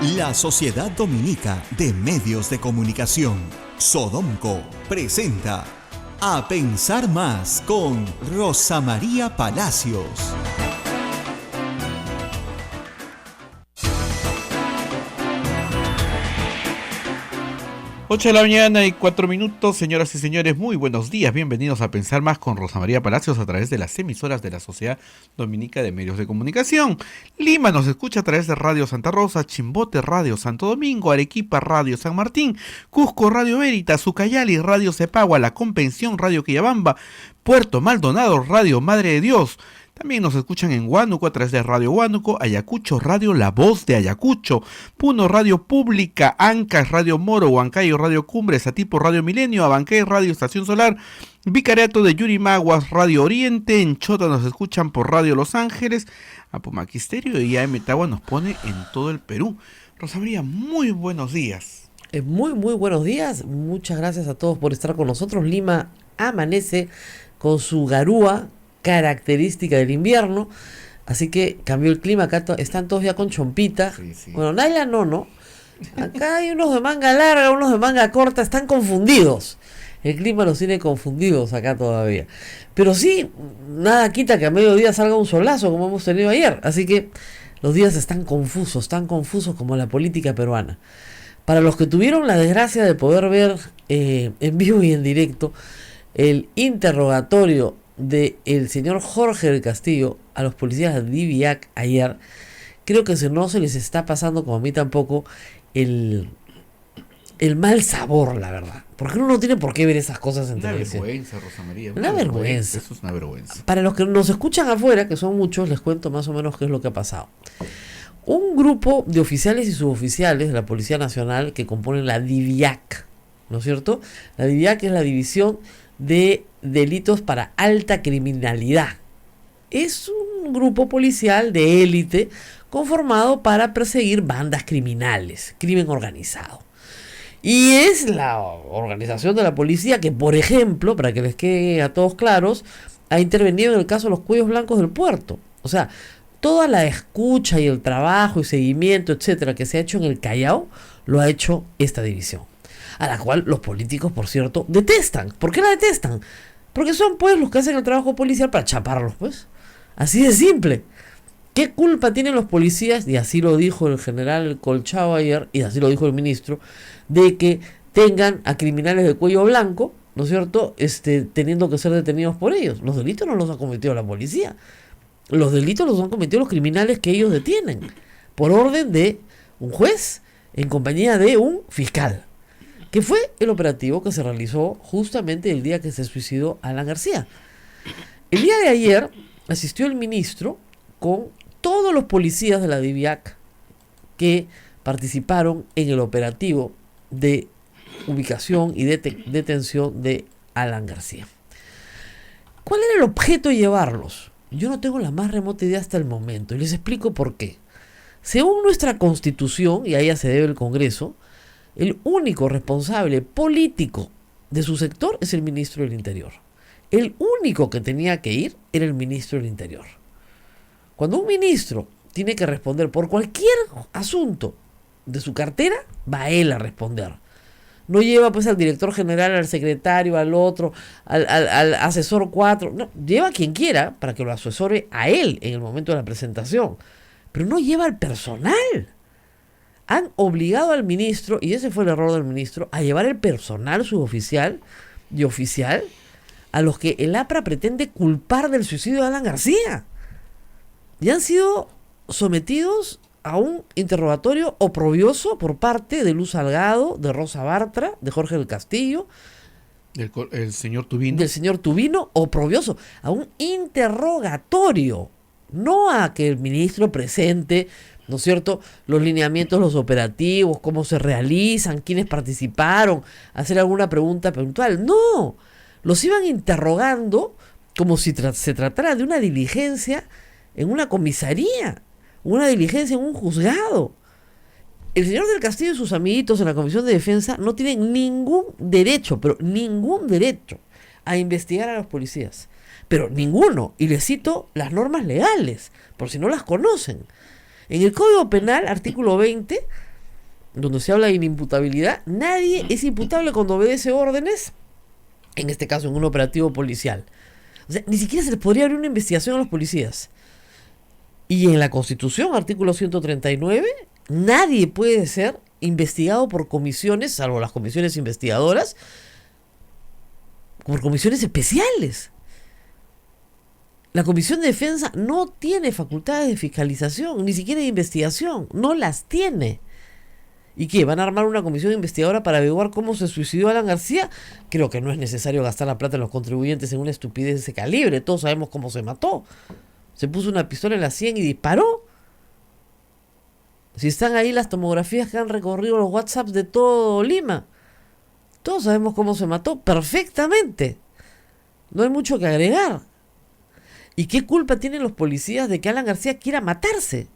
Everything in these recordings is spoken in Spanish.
La Sociedad Dominica de Medios de Comunicación, Sodomco, presenta A Pensar Más con Rosa María Palacios. 8 de la mañana y 4 minutos, señoras y señores, muy buenos días, bienvenidos a Pensar Más con Rosa María Palacios a través de las emisoras de la Sociedad Dominica de Medios de Comunicación. Lima nos escucha a través de Radio Santa Rosa, Chimbote Radio Santo Domingo, Arequipa Radio San Martín, Cusco Radio Veritas, Ucayali Radio Cepagua, La Convención Radio Quillabamba, Puerto Maldonado Radio Madre de Dios. También nos escuchan en Huánuco a través de Radio Huánuco, Ayacucho Radio La Voz de Ayacucho, Puno Radio Pública, Ancash Radio Moro, Huancayo Radio Cumbres, Atipo Radio Milenio, Abancay Radio Estación Solar, Vicariato de Yurimaguas Radio Oriente, en Chota nos escuchan por Radio Los Ángeles, Apumaquisterio y AM Tagua nos pone en todo el Perú. Rosa María, muy buenos días. Muy buenos días, muchas gracias a todos por estar con nosotros. Lima amanece con su garúa característica del invierno, así que cambió el clima. Acá están todos ya con chompita. Sí. Bueno, Naila no. Acá hay unos de manga larga, unos de manga corta, están confundidos. El clima los tiene confundidos acá todavía. Pero sí, nada quita que a mediodía salga un solazo como hemos tenido ayer. Así que los días están confusos, tan confusos como la política peruana. Para los que tuvieron la desgracia de poder ver en vivo y en directo el interrogatorio de el señor Jorge del Castillo a los policías de DIVIAC ayer, creo que no se les está pasando, como a mí tampoco, el mal sabor, la verdad, porque uno no tiene por qué ver esas cosas en televisión. Una vergüenza, Rosa María. Una vergüenza. Eso es una vergüenza. Para los que nos escuchan afuera, que son muchos, les cuento más o menos qué es lo que ha pasado. Un grupo de oficiales y suboficiales de la Policía Nacional que componen la DIVIAC, ¿no es cierto? La DIVIAC es la División de Delitos para Alta Criminalidad. Es un grupo policial de élite conformado para perseguir bandas criminales, crimen organizado. Y es la organización de la policía que, por ejemplo, para que les quede a todos claros, ha intervenido en el caso de los cuellos blancos del puerto. O sea, toda la escucha y el trabajo y seguimiento, etcétera, que se ha hecho en el Callao, lo ha hecho esta división, a la cual los políticos, por cierto, detestan. ¿Por qué la detestan? Porque son, pues, los que hacen el trabajo policial para chaparlos, pues. Así de simple. ¿Qué culpa tienen los policías? Y así lo dijo el general Colchado ayer, y así lo dijo el ministro, de que tengan a criminales de cuello blanco, ¿no es cierto?, teniendo que ser detenidos por ellos. Los delitos no los ha cometido la policía. Los delitos los han cometido los criminales que ellos detienen, por orden de un juez, en compañía de un fiscal, que fue el operativo que se realizó justamente el día que se suicidó Alan García. El día de ayer asistió el ministro con todos los policías de la DIVIAC que participaron en el operativo de ubicación y detención de Alan García. ¿Cuál era el objeto de llevarlos? Yo no tengo la más remota idea hasta el momento, y les explico por qué. Según nuestra Constitución, y a ella se debe el Congreso, el único responsable político de su sector es el ministro del Interior. El único que tenía que ir era el ministro del Interior. Cuando un ministro tiene que responder por cualquier asunto de su cartera, va él a responder. No lleva pues al director general, al secretario, al otro, al asesor 4. No, lleva a quien quiera para que lo asesore a él en el momento de la presentación. Pero no lleva al personal. Han obligado al ministro, y ese fue el error del ministro, a llevar el personal suboficial y oficial a los que el APRA pretende culpar del suicidio de Alan García. Y han sido sometidos a un interrogatorio oprobioso por parte de Luz Salgado, de Rosa Bartra, de Jorge del Castillo, el señor Tubino. Del señor Tubino, oprobioso, a un interrogatorio, no a que el ministro presente, ¿no es cierto?, los lineamientos, los operativos, cómo se realizan, quiénes participaron, hacer alguna pregunta puntual. No, los iban interrogando como si se tratara de una diligencia en una comisaría, una diligencia en un juzgado. El señor del Castillo y sus amiguitos en la Comisión de Defensa no tienen ningún derecho, pero ningún derecho a investigar a los policías. Pero ninguno. Y les cito las normas legales, por si no las conocen. En el Código Penal, artículo 20, donde se habla de inimputabilidad, nadie es imputable cuando obedece órdenes, en este caso en un operativo policial. O sea, ni siquiera se les podría abrir una investigación a los policías. Y en la Constitución, artículo 139, nadie puede ser investigado por comisiones, salvo las comisiones investigadoras, por comisiones especiales. La Comisión de Defensa no tiene facultades de fiscalización, ni siquiera de investigación, no las tiene. ¿Y qué? ¿Van a armar una comisión investigadora para averiguar cómo se suicidó Alan García? Creo que no es necesario gastar la plata en los contribuyentes en una estupidez de ese calibre. Todos sabemos cómo se mató. Se puso una pistola en la sien y disparó. Si están ahí las tomografías que han recorrido los WhatsApps de todo Lima, todos sabemos cómo se mató perfectamente. No hay mucho que agregar. ¿Y qué culpa tienen los policías de que Alan García quiera matarse?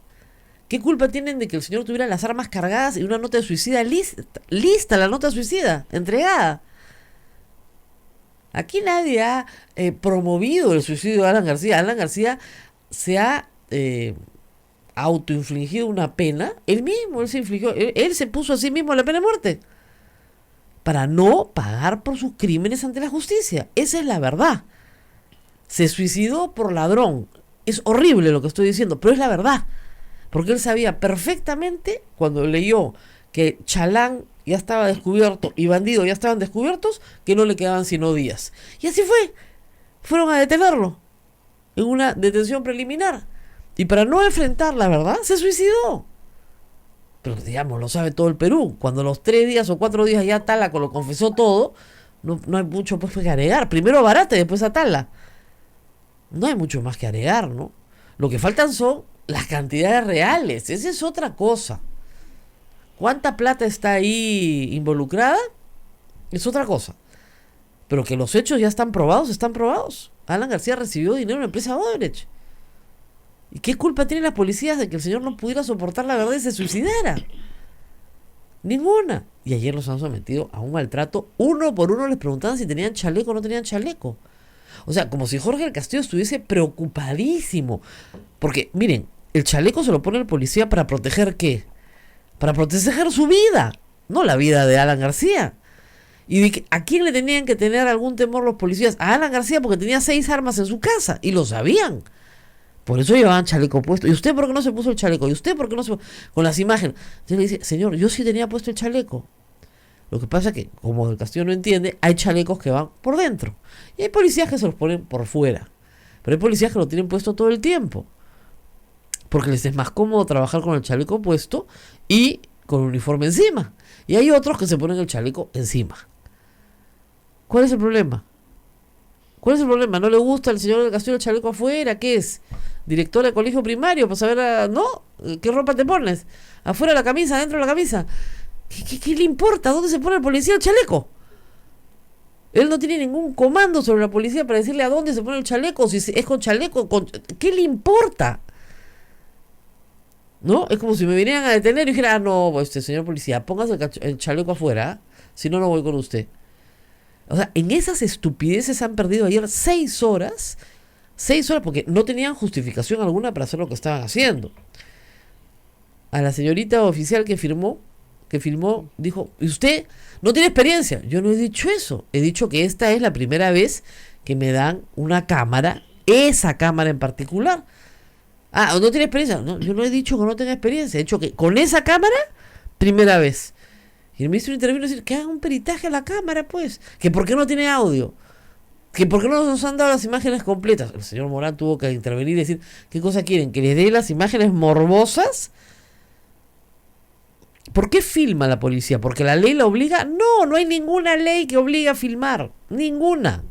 ¿Qué culpa tienen de que el señor tuviera las armas cargadas y una nota de suicida lista la nota suicida, entregada? Aquí nadie ha promovido el suicidio de Alan García. Alan García se ha autoinfligido una pena. Él se puso a sí mismo la pena de muerte para no pagar por sus crímenes ante la justicia. Esa es la verdad. Se suicidó por ladrón. Es horrible lo que estoy diciendo, pero es la verdad. Porque él sabía perfectamente, cuando leyó que Chalán ya estaba descubierto y Bandido ya estaban descubiertos, que no le quedaban sino días. Y así fue. Fueron a detenerlo en una detención preliminar. Y para no enfrentar la verdad, se suicidó. Pero digamos, lo sabe todo el Perú. Cuando a los 3 días o 4 días ya Atala lo confesó todo, no hay mucho pues que agregar. Primero Barata y después Atala. No hay mucho más que agregar, ¿no? Lo que faltan son las cantidades reales. Esa es otra cosa. ¿Cuánta plata está ahí involucrada? Es otra cosa. Pero que los hechos ya están probados, están probados. Alan García recibió dinero en la empresa Odebrecht. ¿Y qué culpa tienen las policías de que el señor no pudiera soportar la verdad y se suicidara? Ninguna. Y ayer los han sometido a un maltrato. Uno por uno les preguntaban si tenían chaleco o no tenían chaleco. O sea, como si Jorge del Castillo estuviese preocupadísimo. Porque, miren, el chaleco se lo pone el policía para proteger ¿qué? Para proteger su vida, no la vida de Alan García. ¿Y a quién le tenían que tener algún temor los policías? A Alan García, porque tenía 6 armas en su casa y lo sabían. Por eso llevaban chaleco puesto. ¿Y usted por qué no se puso el chaleco? ¿Y usted por qué no se puso? Con las imágenes. Entonces le dice, señor, yo sí tenía puesto el chaleco. Lo que pasa es que, como el Castillo no entiende, hay chalecos que van por dentro. Y hay policías que se los ponen por fuera. Pero hay policías que lo tienen puesto todo el tiempo. Porque les es más cómodo trabajar con el chaleco puesto y con el uniforme encima. Y hay otros que se ponen el chaleco encima. ¿Cuál es el problema? ¿Cuál es el problema? ¿No le gusta al señor del Castillo el chaleco afuera? ¿Qué es? ¿Directora de colegio primario? Para saber, ¿no? ¿Qué ropa te pones? ¿Afuera la camisa? ¿Adentro la camisa? ¿Qué le importa? ¿Dónde se pone el policía el chaleco? Él no tiene ningún comando sobre la policía para decirle a dónde se pone el chaleco, si es con chaleco, ¿qué le importa? ¿No? Es como si me vinieran a detener y dijera, no, señor policía, póngase el chaleco afuera, si no, no voy con usted. O sea, en esas estupideces han perdido ayer 6 horas, 6 horas porque no tenían justificación alguna para hacer lo que estaban haciendo. A la señorita oficial que filmó, dijo, ¿y usted no tiene experiencia? Yo no he dicho eso, he dicho que esta es la primera vez que me dan una cámara, esa cámara en particular. Ah, ¿no tiene experiencia? No, yo no he dicho que no tenga experiencia, he dicho que con esa cámara, primera vez. Y el ministro intervino y dice, que haga un peritaje a la cámara, pues. Que por qué no tiene audio. Que por qué no nos han dado las imágenes completas. El señor Morán tuvo que intervenir y decir, ¿qué cosa quieren? ¿Que les dé las imágenes morbosas? ¿Por qué filma la policía? ¿Porque la ley la obliga? No, no hay ninguna ley que obligue a filmar. Ninguna.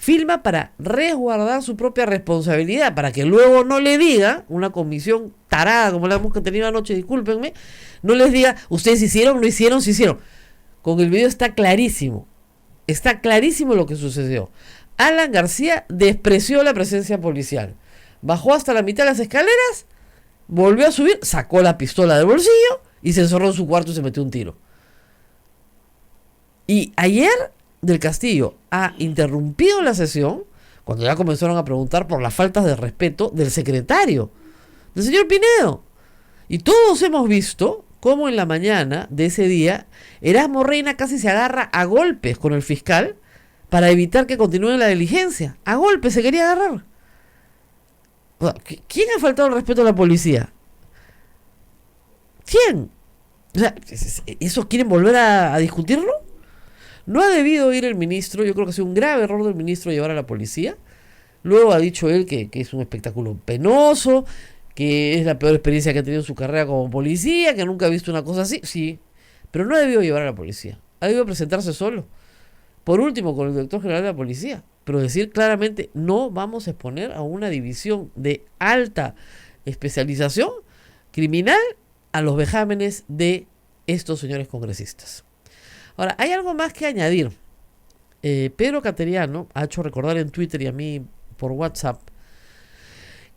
Filma para resguardar su propia responsabilidad, para que luego no le diga, una comisión tarada como la hemos tenido anoche, discúlpenme, no les diga, ustedes hicieron, no hicieron, se hicieron. Con el video está clarísimo lo que sucedió. Alan García despreció la presencia policial, bajó hasta la mitad de las escaleras, volvió a subir, sacó la pistola del bolsillo y se encerró en su cuarto y se metió un tiro. Y ayer del Castillo ha interrumpido la sesión cuando ya comenzaron a preguntar por las faltas de respeto del secretario, del señor Pinedo. Y todos hemos visto cómo en la mañana de ese día Erasmo Reina casi se agarra a golpes con el fiscal para evitar que continúe la diligencia. A golpes se quería agarrar. O sea, ¿quién ha faltado el respeto a la policía? ¿Quién? O sea, ¿eso quieren volver a discutirlo? No ha debido ir el ministro. Yo creo que ha sido un grave error del ministro llevar a la policía. Luego ha dicho él que es un espectáculo penoso, que es la peor experiencia que ha tenido en su carrera como policía, que nunca ha visto una cosa así. Sí, pero no ha debido llevar a la policía. Ha debido presentarse solo. Por último, con el director general de la policía. Pero decir claramente, no vamos a exponer a una división de alta especialización criminal a los vejámenes de estos señores congresistas. Ahora, hay algo más que añadir. Pedro Cateriano ha hecho recordar en Twitter y a mí por WhatsApp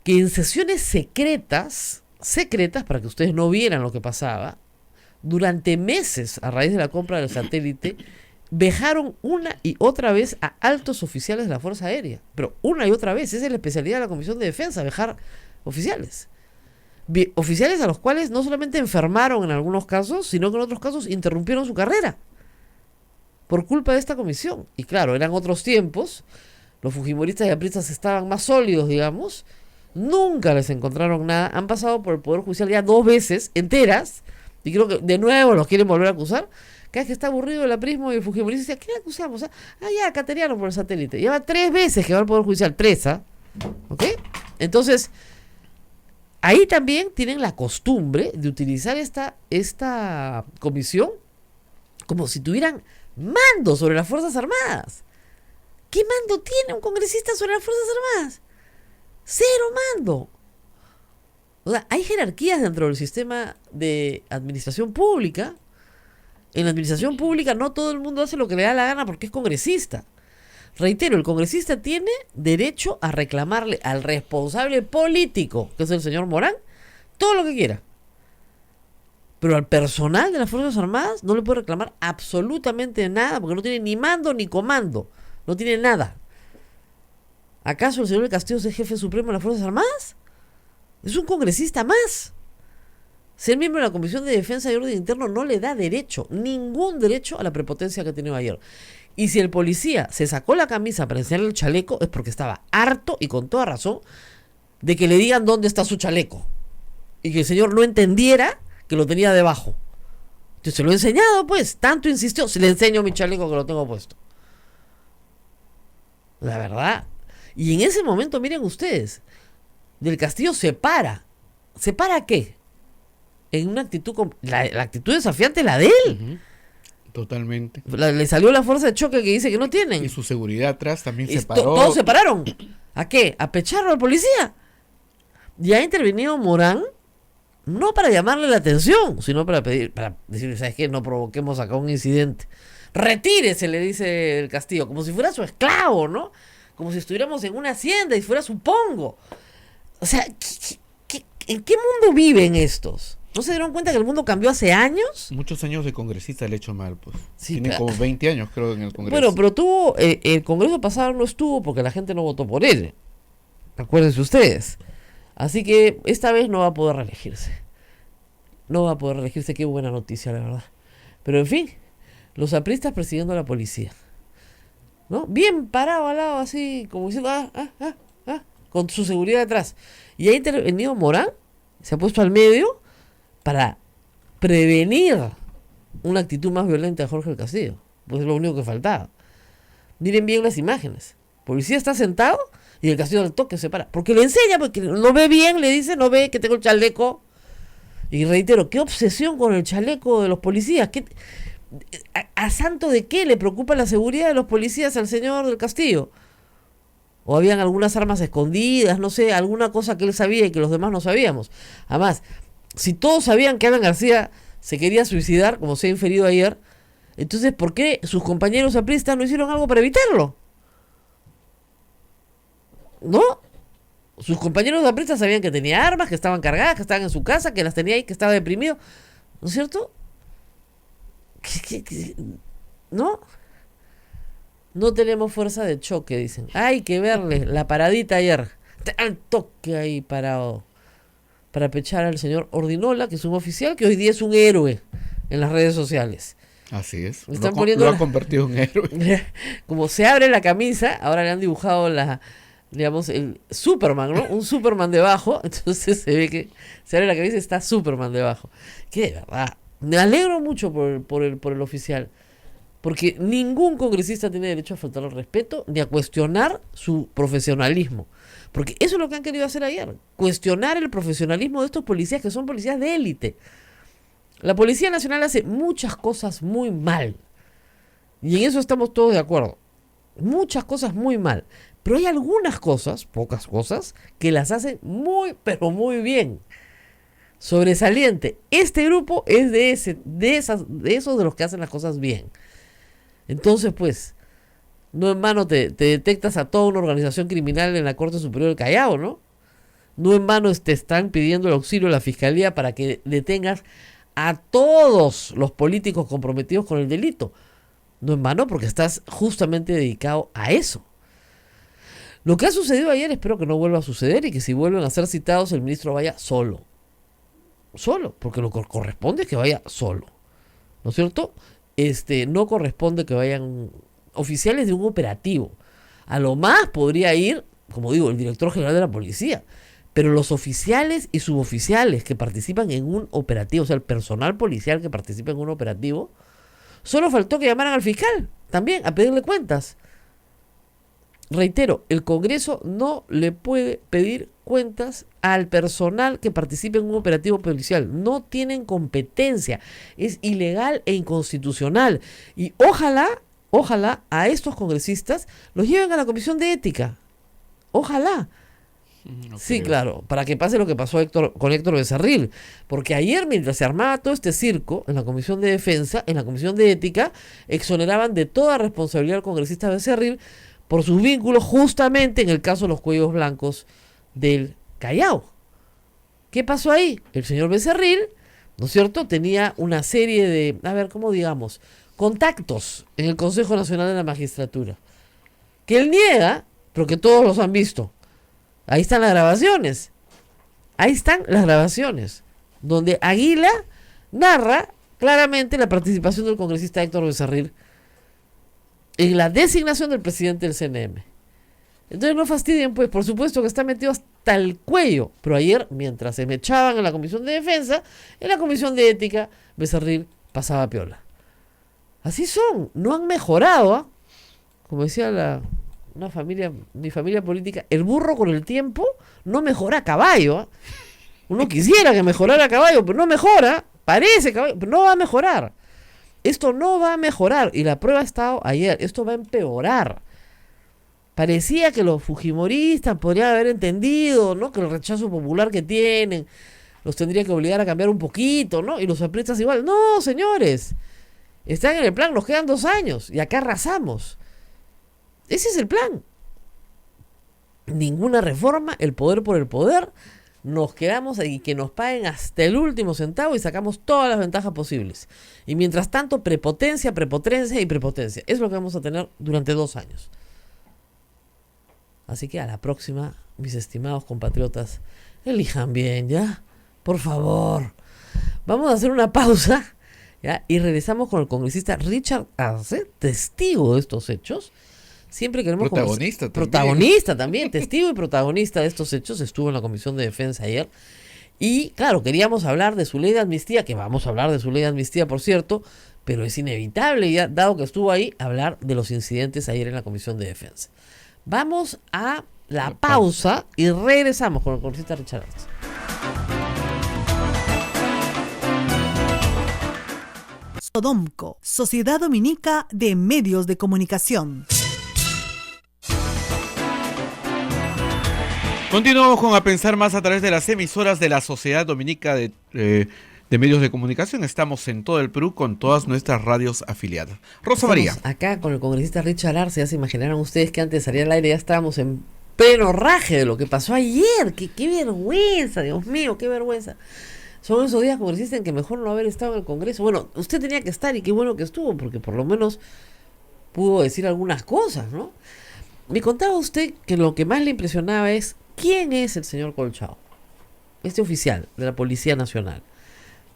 que en sesiones secretas para que ustedes no vieran lo que pasaba, durante meses a raíz de la compra del satélite, vejaron una y otra vez a altos oficiales de la Fuerza Aérea. Pero una y otra vez, esa es la especialidad de la Comisión de Defensa, vejar oficiales. Oficiales a los cuales no solamente enfermaron en algunos casos, sino que en otros casos interrumpieron su carrera por culpa de esta comisión. Y claro, eran otros tiempos, los fujimoristas y apristas estaban más sólidos, digamos, nunca les encontraron nada, han pasado por el Poder Judicial ya 2 veces enteras, y creo que de nuevo los quieren volver a acusar. Cada vez que está aburrido el aprismo y el fujimorista, ¿a quién acusamos? Ya, Cateriano por el satélite. Lleva 3 veces que va al Poder Judicial, 3, ¿ok? Entonces, ahí también tienen la costumbre de utilizar esta comisión como si tuvieran mando sobre las Fuerzas Armadas. ¿Qué mando tiene un congresista sobre las Fuerzas Armadas? 0 mando. O sea, hay jerarquías dentro del sistema de administración pública. En la administración pública no todo el mundo hace lo que le da la gana porque es congresista. Reitero, el congresista tiene derecho a reclamarle al responsable político, que es el señor Morán, todo lo que quiera. Pero al personal de las Fuerzas Armadas no le puede reclamar absolutamente nada, porque no tiene ni mando ni comando. No tiene nada. ¿Acaso el señor del Castillo es el jefe supremo de las Fuerzas Armadas? Es un congresista más. Ser miembro de la Comisión de Defensa y Orden Interno no le da derecho, ningún derecho a la prepotencia que ha tenido ayer. Y si el policía se sacó la camisa para enseñarle el chaleco, es porque estaba harto y con toda razón de que le digan dónde está su chaleco. Y que el señor no entendiera que lo tenía debajo. Yo se lo he enseñado, pues, tanto insistió, se le enseño mi chaleco que lo tengo puesto. La verdad. Y en ese momento, miren ustedes, del Castillo se para. ¿Se para qué? En una actitud, la actitud desafiante es la de él. Uh-huh. Totalmente. Le salió la fuerza de choque que dice que no tienen. Y su seguridad atrás también se paró. Todos se pararon. ¿A qué? ¿A pecharlo al policía? Y ha intervenido Morán, no para llamarle la atención, sino para decirle, ¿sabes qué? No provoquemos acá un incidente. Retírese, le dice el Castillo, como si fuera su esclavo, ¿no? Como si estuviéramos en una hacienda y fuera su pongo. O sea, ¿en qué mundo viven estos? ¿No se dieron cuenta que el mundo cambió hace años? Muchos años de congresista le he hecho mal, pues. Sí, tiene como 20 años, creo, en el Congreso. Bueno, pero el Congreso pasado no estuvo porque la gente no votó por él. Acuérdense ustedes. Así que esta vez no va a poder reelegirse. No va a poder reelegirse, qué buena noticia, la verdad. Pero en fin, los apristas persiguiendo a la policía, ¿no? Bien parado al lado, así, como diciendo, con su seguridad detrás. Y ha intervenido Morán, se ha puesto al medio para prevenir una actitud más violenta de Jorge del Castillo. Pues es lo único que faltaba. Miren bien las imágenes. El policía está sentado y el Castillo al toque se para. Porque le enseña, porque no ve bien, le dice, no ve que tengo el chaleco. Y reitero, qué obsesión con el chaleco de los policías. ¿A santo de qué le preocupa la seguridad de los policías al señor del Castillo? O habían algunas armas escondidas, no sé, alguna cosa que él sabía y que los demás no sabíamos. Además, si todos sabían que Alan García se quería suicidar, como se ha inferido ayer, entonces, ¿por qué sus compañeros apristas no hicieron algo para evitarlo? ¿No? Sus compañeros apristas sabían que tenía armas, que estaban cargadas, que estaban en su casa, que las tenía ahí, que estaba deprimido. ¿No es cierto? ¿No? No tenemos fuerza de choque, dicen. Hay que verle la paradita ayer. Al toque ahí parado. para pechar al señor Ordinola, que es un oficial que hoy día es un héroe en las redes sociales. Así es. Están Lo ha convertido en héroe. Como se abre la camisa, ahora le han dibujado digamos, el Superman, ¿no? Un Superman debajo, entonces se ve que se abre la camisa y está Superman debajo. Que de verdad, me alegro mucho por el oficial, porque ningún congresista tiene derecho a faltar al respeto ni a cuestionar su profesionalismo. Porque eso es lo que han querido hacer ayer, cuestionar el profesionalismo de estos policías que son policías de élite. La Policía Nacional hace muchas cosas muy mal. Y en eso estamos todos de acuerdo. Muchas cosas muy mal. Pero hay algunas cosas, pocas cosas, que las hacen muy, pero muy bien. Sobresaliente. Este grupo es de esos de los que hacen las cosas bien. Entonces, pues, no en vano te detectas a toda una organización criminal en la Corte Superior del Callao, ¿no? No en vano te están pidiendo el auxilio de la Fiscalía para que detengas a todos los políticos comprometidos con el delito. No en vano, porque estás justamente dedicado a eso. Lo que ha sucedido ayer espero que no vuelva a suceder y que si vuelven a ser citados el ministro vaya solo. Solo, porque lo que corresponde es que vaya solo. ¿No es cierto? No corresponde que vayan oficiales de un operativo. A lo más podría ir, como digo, el director general de la policía. Pero los oficiales y suboficiales que participan en un operativo, o sea, el personal policial que participa en un operativo, solo faltó que llamaran al fiscal también a pedirle cuentas. Reitero, el Congreso no le puede pedir cuentas al personal que participe en un operativo policial. No tienen competencia. Es ilegal e inconstitucional. Y ojalá a estos congresistas los lleven a la Comisión de Ética. Ojalá. No Sí, creo. claro, para que pase lo que pasó con Héctor Becerril. Porque ayer, mientras se armaba todo este circo en la Comisión de Defensa, en la Comisión de Ética, exoneraban de toda responsabilidad al congresista Becerril por sus vínculos justamente en el caso de los cuellos blancos del Callao. ¿Qué pasó ahí? El señor Becerril, ¿no es cierto?, tenía una serie de, ¿cómo digamos?, contactos en el Consejo Nacional de la Magistratura, que él niega, pero que todos los han visto. Ahí están las grabaciones. Donde Aguila narra claramente la participación del congresista Héctor Becerril en la designación del presidente del CNM. Entonces no fastidien, pues, por supuesto que está metido hasta el cuello. Pero ayer, mientras se me echaban en la Comisión de Defensa, en la Comisión de Ética, Becerril pasaba piola. Así son, no han mejorado, ¿eh? Como decía mi familia política, el burro con el tiempo no mejora a caballo, ¿eh? Uno quisiera que mejorara a caballo, pero no mejora, parece caballo, pero no va a mejorar. Esto no va a mejorar, y la prueba ha estado ayer, esto va a empeorar. Parecía que los fujimoristas podrían haber entendido, ¿no?, que el rechazo popular que tienen los tendría que obligar a cambiar un poquito, ¿no? Y los aprietas igual. No, señores, están en el plan, nos quedan 2 años y acá arrasamos. Ese es el plan. Ninguna reforma, el poder por el poder. Nos quedamos ahí, que nos paguen hasta el último centavo y sacamos todas las ventajas posibles. Y mientras tanto, prepotencia y prepotencia. Es lo que vamos a tener durante 2 años. Así que a la próxima, mis estimados compatriotas, elijan bien, ¿ya? Por favor. Vamos a hacer una pausa, ¿ya? Y regresamos con el congresista Richard Arce, testigo de estos hechos. Siempre queremos protagonista también, testigo y protagonista de estos hechos. Estuvo en la Comisión de Defensa ayer. Y claro, queríamos hablar de su ley de amnistía, que vamos a hablar de su ley de amnistía, por cierto, pero es inevitable, ya dado que estuvo ahí, hablar de los incidentes ayer en la Comisión de Defensa. Vamos a la pausa y regresamos con el congresista Richard Arce. Sodomco, Sociedad Dominica de Medios de Comunicación. Continuamos con A Pensar Más a través de las emisoras de la Sociedad Dominica de Medios de Comunicación. Estamos en todo el Perú con todas nuestras radios afiliadas. Rosa María. Acá con el congresista Richard Arce. Ya se imaginarán ustedes que antes de salir al aire ya estábamos en pleno raje de lo que pasó ayer. ¡Qué vergüenza! Dios mío, qué vergüenza. Son esos días, congresistas, en que mejor no haber estado en el Congreso. Bueno, usted tenía que estar y qué bueno que estuvo, porque por lo menos pudo decir algunas cosas, ¿no? Me contaba usted que lo que más le impresionaba es quién es el señor Colchao. este oficial de la Policía Nacional,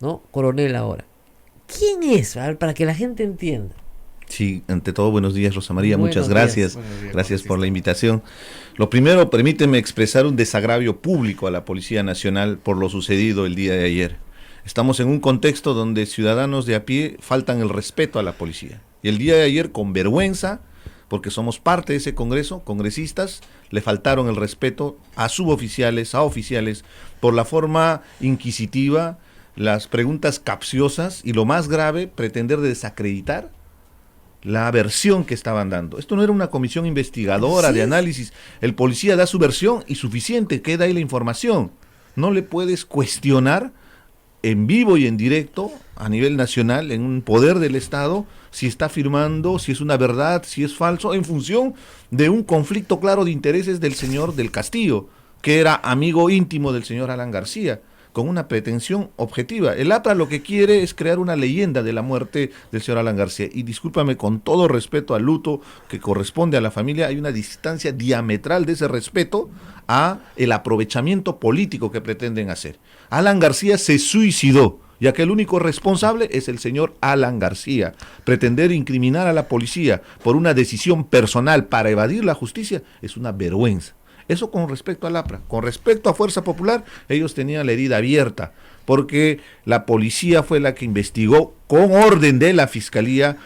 ¿no? Coronel ahora. ¿Quién es? A ver, para que la gente entienda. Sí, ante todo, buenos días, Rosa María, Buenos muchas días. gracias. Buenos días, Gracias por congresista. la invitación. Lo primero, permíteme expresar un desagravio público a la Policía Nacional por lo sucedido el día de ayer. Estamos en un contexto donde ciudadanos de a pie faltan el respeto a la policía. Y el día de ayer, con vergüenza, porque somos parte de ese Congreso, congresistas, le faltaron el respeto a suboficiales, a oficiales, por la forma inquisitiva, las preguntas capciosas y lo más grave, pretender desacreditar la versión que estaban dando. Esto no era una comisión investigadora de análisis. El policía da su versión y suficiente, queda ahí la información. No le puedes cuestionar en vivo y en directo a nivel nacional, en un poder del Estado, si está afirmando, si es una verdad, si es falso, en función de un conflicto claro de intereses del señor del Castillo, que era amigo íntimo del señor Alan García, con una pretensión objetiva. El APRA lo que quiere es crear una leyenda de la muerte del señor Alan García. Y discúlpame, con todo respeto al luto que corresponde a la familia, hay una distancia diametral de ese respeto a el aprovechamiento político que pretenden hacer. Alan García se suicidó, ya que el único responsable es el señor Alan García. Pretender incriminar a la policía por una decisión personal para evadir la justicia es una vergüenza. Eso con respecto al APRA. Con respecto a Fuerza Popular, ellos tenían la herida abierta, porque la policía fue la que investigó con orden de la Fiscalía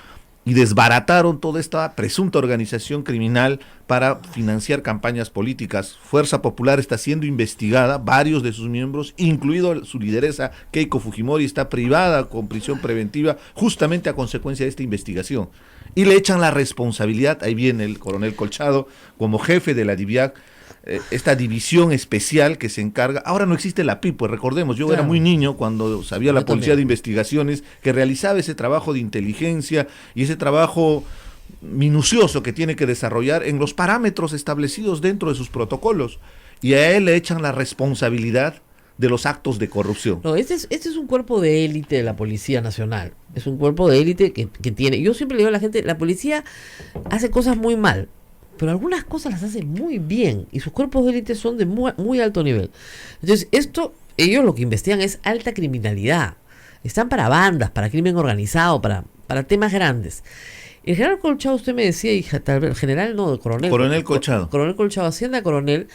y desbarataron toda esta presunta organización criminal para financiar campañas políticas. Fuerza Popular está siendo investigada, varios de sus miembros, incluido su lideresa Keiko Fujimori, está privada con prisión preventiva justamente a consecuencia de esta investigación. Y le echan la responsabilidad, ahí viene el coronel Colchado, como jefe de la DIVIAC, esta división especial que se encarga. Ahora no existe la PIP, pues recordemos, yo era muy niño cuando sabía la Policía de Investigaciones que realizaba ese trabajo de inteligencia y ese trabajo minucioso que tiene que desarrollar en los parámetros establecidos dentro de sus protocolos, y a él le echan la responsabilidad de los actos de corrupción. No, este es un cuerpo de élite de la Policía Nacional. Es un cuerpo de élite que tiene. Yo siempre le digo a la gente, la policía hace cosas muy mal, pero algunas cosas las hace muy bien y sus cuerpos de élite son de muy, muy alto nivel. Entonces, ellos lo que investigan es alta criminalidad. Están para bandas, para crimen organizado, para temas grandes. El general Colchado, usted me decía, hija, tal vez, el general no, el coronel. Coronel Colchado. Coronel Colchado, Hacienda Coronel,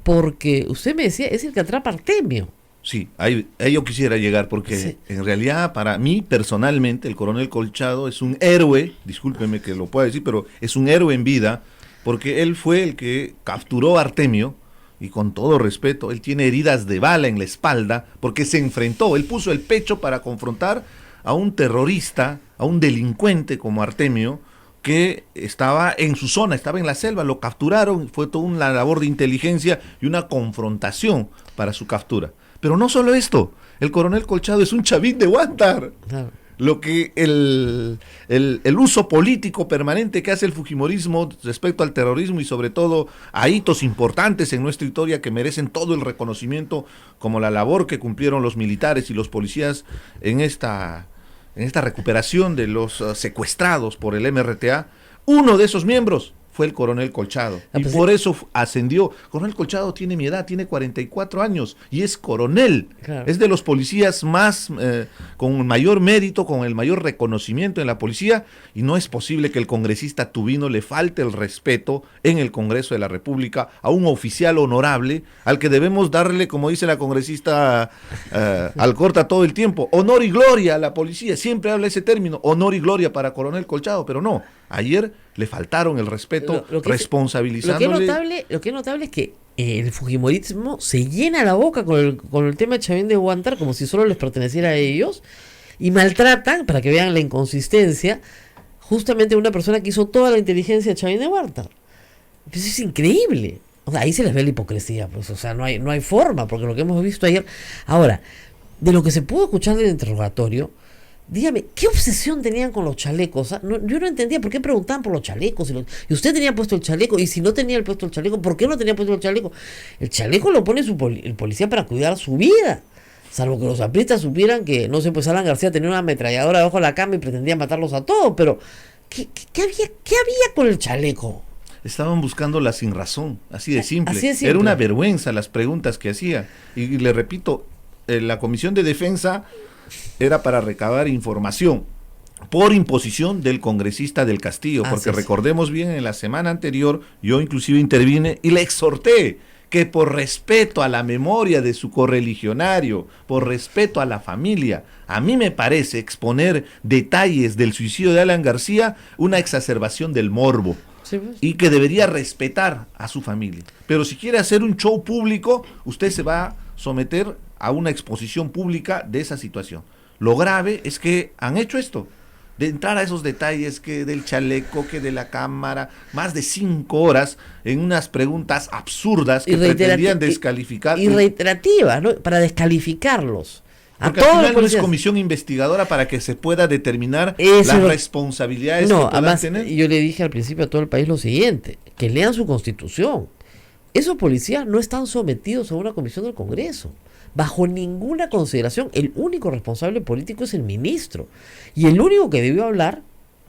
porque usted me decía, es el que atrapa a Artemio. Sí, ahí yo quisiera llegar, porque Sí. en realidad para mí personalmente el coronel Colchado es un héroe, discúlpeme que lo pueda decir, pero es un héroe en vida, porque él fue el que capturó a Artemio, y con todo respeto, él tiene heridas de bala en la espalda, porque se enfrentó, él puso el pecho para confrontar a un terrorista, a un delincuente como Artemio, que estaba en su zona, estaba en la selva, lo capturaron, fue toda una labor de inteligencia y una confrontación para su captura. Pero no solo esto, el coronel Colchado es un chavín de Huántar. Claro. Lo que el uso político permanente que hace el fujimorismo respecto al terrorismo y sobre todo a hitos importantes en nuestra historia que merecen todo el reconocimiento, como la labor que cumplieron los militares y los policías en esta recuperación de los secuestrados por el MRTA. Uno de esos miembros fue el coronel Colchado, y por eso ascendió. Coronel Colchado tiene mi edad, tiene 44 años y es coronel. Claro. Es de los policías más con mayor mérito, con el mayor reconocimiento en la policía, y no es posible que el congresista Tubino le falte el respeto en el Congreso de la República a un oficial honorable al que debemos darle, como dice la congresista Alcorta todo el tiempo, honor y gloria a la policía. Siempre habla ese término, honor y gloria para coronel Colchado, pero no, ayer le faltaron el respeto, responsabilizándole. Lo que es notable es que el fujimorismo se llena la boca con el tema de Chavín de Huántar como si solo les perteneciera a ellos, y maltratan, para que vean la inconsistencia, justamente a una persona que hizo toda la inteligencia de Chavín de Huántar. Pues es increíble. O sea, ahí se les ve la hipocresía, pues, o sea, no hay forma, porque lo que hemos visto ayer. Ahora, de lo que se pudo escuchar del interrogatorio, dígame, ¿qué obsesión tenían con los chalecos? Yo no entendía por qué preguntaban por los chalecos. Y usted tenía puesto el chaleco, y si no tenía puesto el chaleco, ¿por qué no tenía puesto el chaleco? El chaleco lo pone el policía para cuidar su vida. Salvo que los apristas supieran que, no sé, pues Alan García tenía una ametralladora debajo de la cama y pretendía matarlos a todos, pero ¿qué había con el chaleco? estaban buscando la sin razón, así de simple. Así de simple. Era una vergüenza las preguntas que hacía. Y le repito, la Comisión de Defensa era para recabar información por imposición del congresista del Castillo, porque recordemos bien, en la semana anterior yo inclusive intervine y le exhorté que por respeto a la memoria de su correligionario, por respeto a la familia, a mí me parece exponer detalles del suicidio de Alan García una exacerbación del morbo. Sí, pues. Y que debería respetar a su familia. Pero si quiere hacer un show público, usted se va a someter a una exposición pública de esa situación. Lo grave es que han hecho esto, de entrar a esos detalles, que del chaleco, que de la cámara, más de 5 horas en unas preguntas absurdas que pretendían descalificar. Y reiterativas, ¿no? Para descalificarlos. Porque al final no es comisión investigadora para que se pueda determinar las responsabilidades que puedan además, tener. Yo le dije al principio a todo el país lo siguiente, que lean su constitución. Esos policías no están sometidos a una comisión del Congreso. Bajo ninguna consideración, el único responsable político es el ministro. Y el único que debió hablar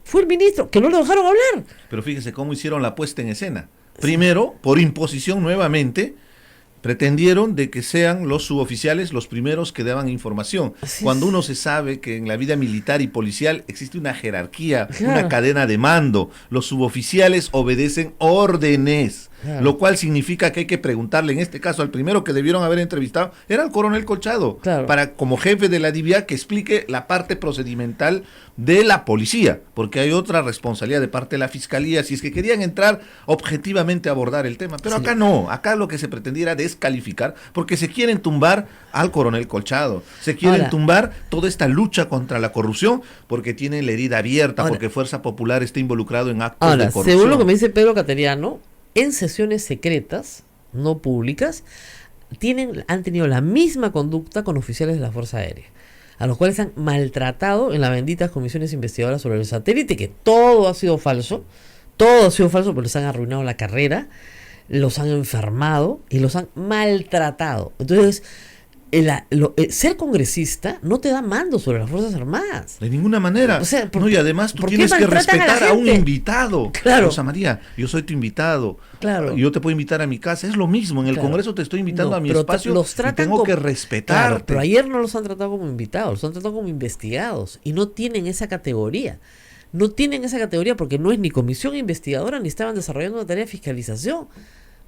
fue el ministro, que no lo dejaron hablar. Pero fíjese cómo hicieron la puesta en escena. Primero, por imposición nuevamente, pretendieron de que sean los suboficiales los primeros que daban información. Cuando uno se sabe que en la vida militar y policial existe una jerarquía, una cadena de mando. Los suboficiales obedecen órdenes. Lo cual significa que hay que preguntarle, en este caso, al primero que debieron haber entrevistado, era el coronel Colchado, para como jefe de la DIVIAC que explique la parte procedimental de la policía, porque hay otra responsabilidad de parte de la fiscalía, si es que querían entrar objetivamente a abordar el tema, pero acá no, acá lo que se pretendía era descalificar, porque se quieren tumbar al coronel Colchado, se quieren tumbar toda esta lucha contra la corrupción, porque tienen la herida abierta, porque Fuerza Popular está involucrado en actos de corrupción. Según lo que me dice Pedro Cateriano, en sesiones secretas, no públicas, han tenido la misma conducta con oficiales de la Fuerza Aérea, a los cuales han maltratado en las benditas comisiones investigadoras sobre el satélite, que todo ha sido falso, pero les han arruinado la carrera, los han enfermado y los han maltratado. Entonces, ser congresista no te da mando sobre las Fuerzas Armadas. De ninguna manera. O sea, y además tú tienes que respetar a un invitado. Claro. Rosa María, yo soy tu invitado. Claro. Yo te puedo invitar a mi casa. Es lo mismo. En el Congreso te estoy invitando a mi espacio y tengo que respetarte. Claro, pero ayer no los han tratado como invitados, los han tratado como investigados y no tienen esa categoría. No tienen esa categoría porque no es ni comisión investigadora ni estaban desarrollando una tarea de fiscalización.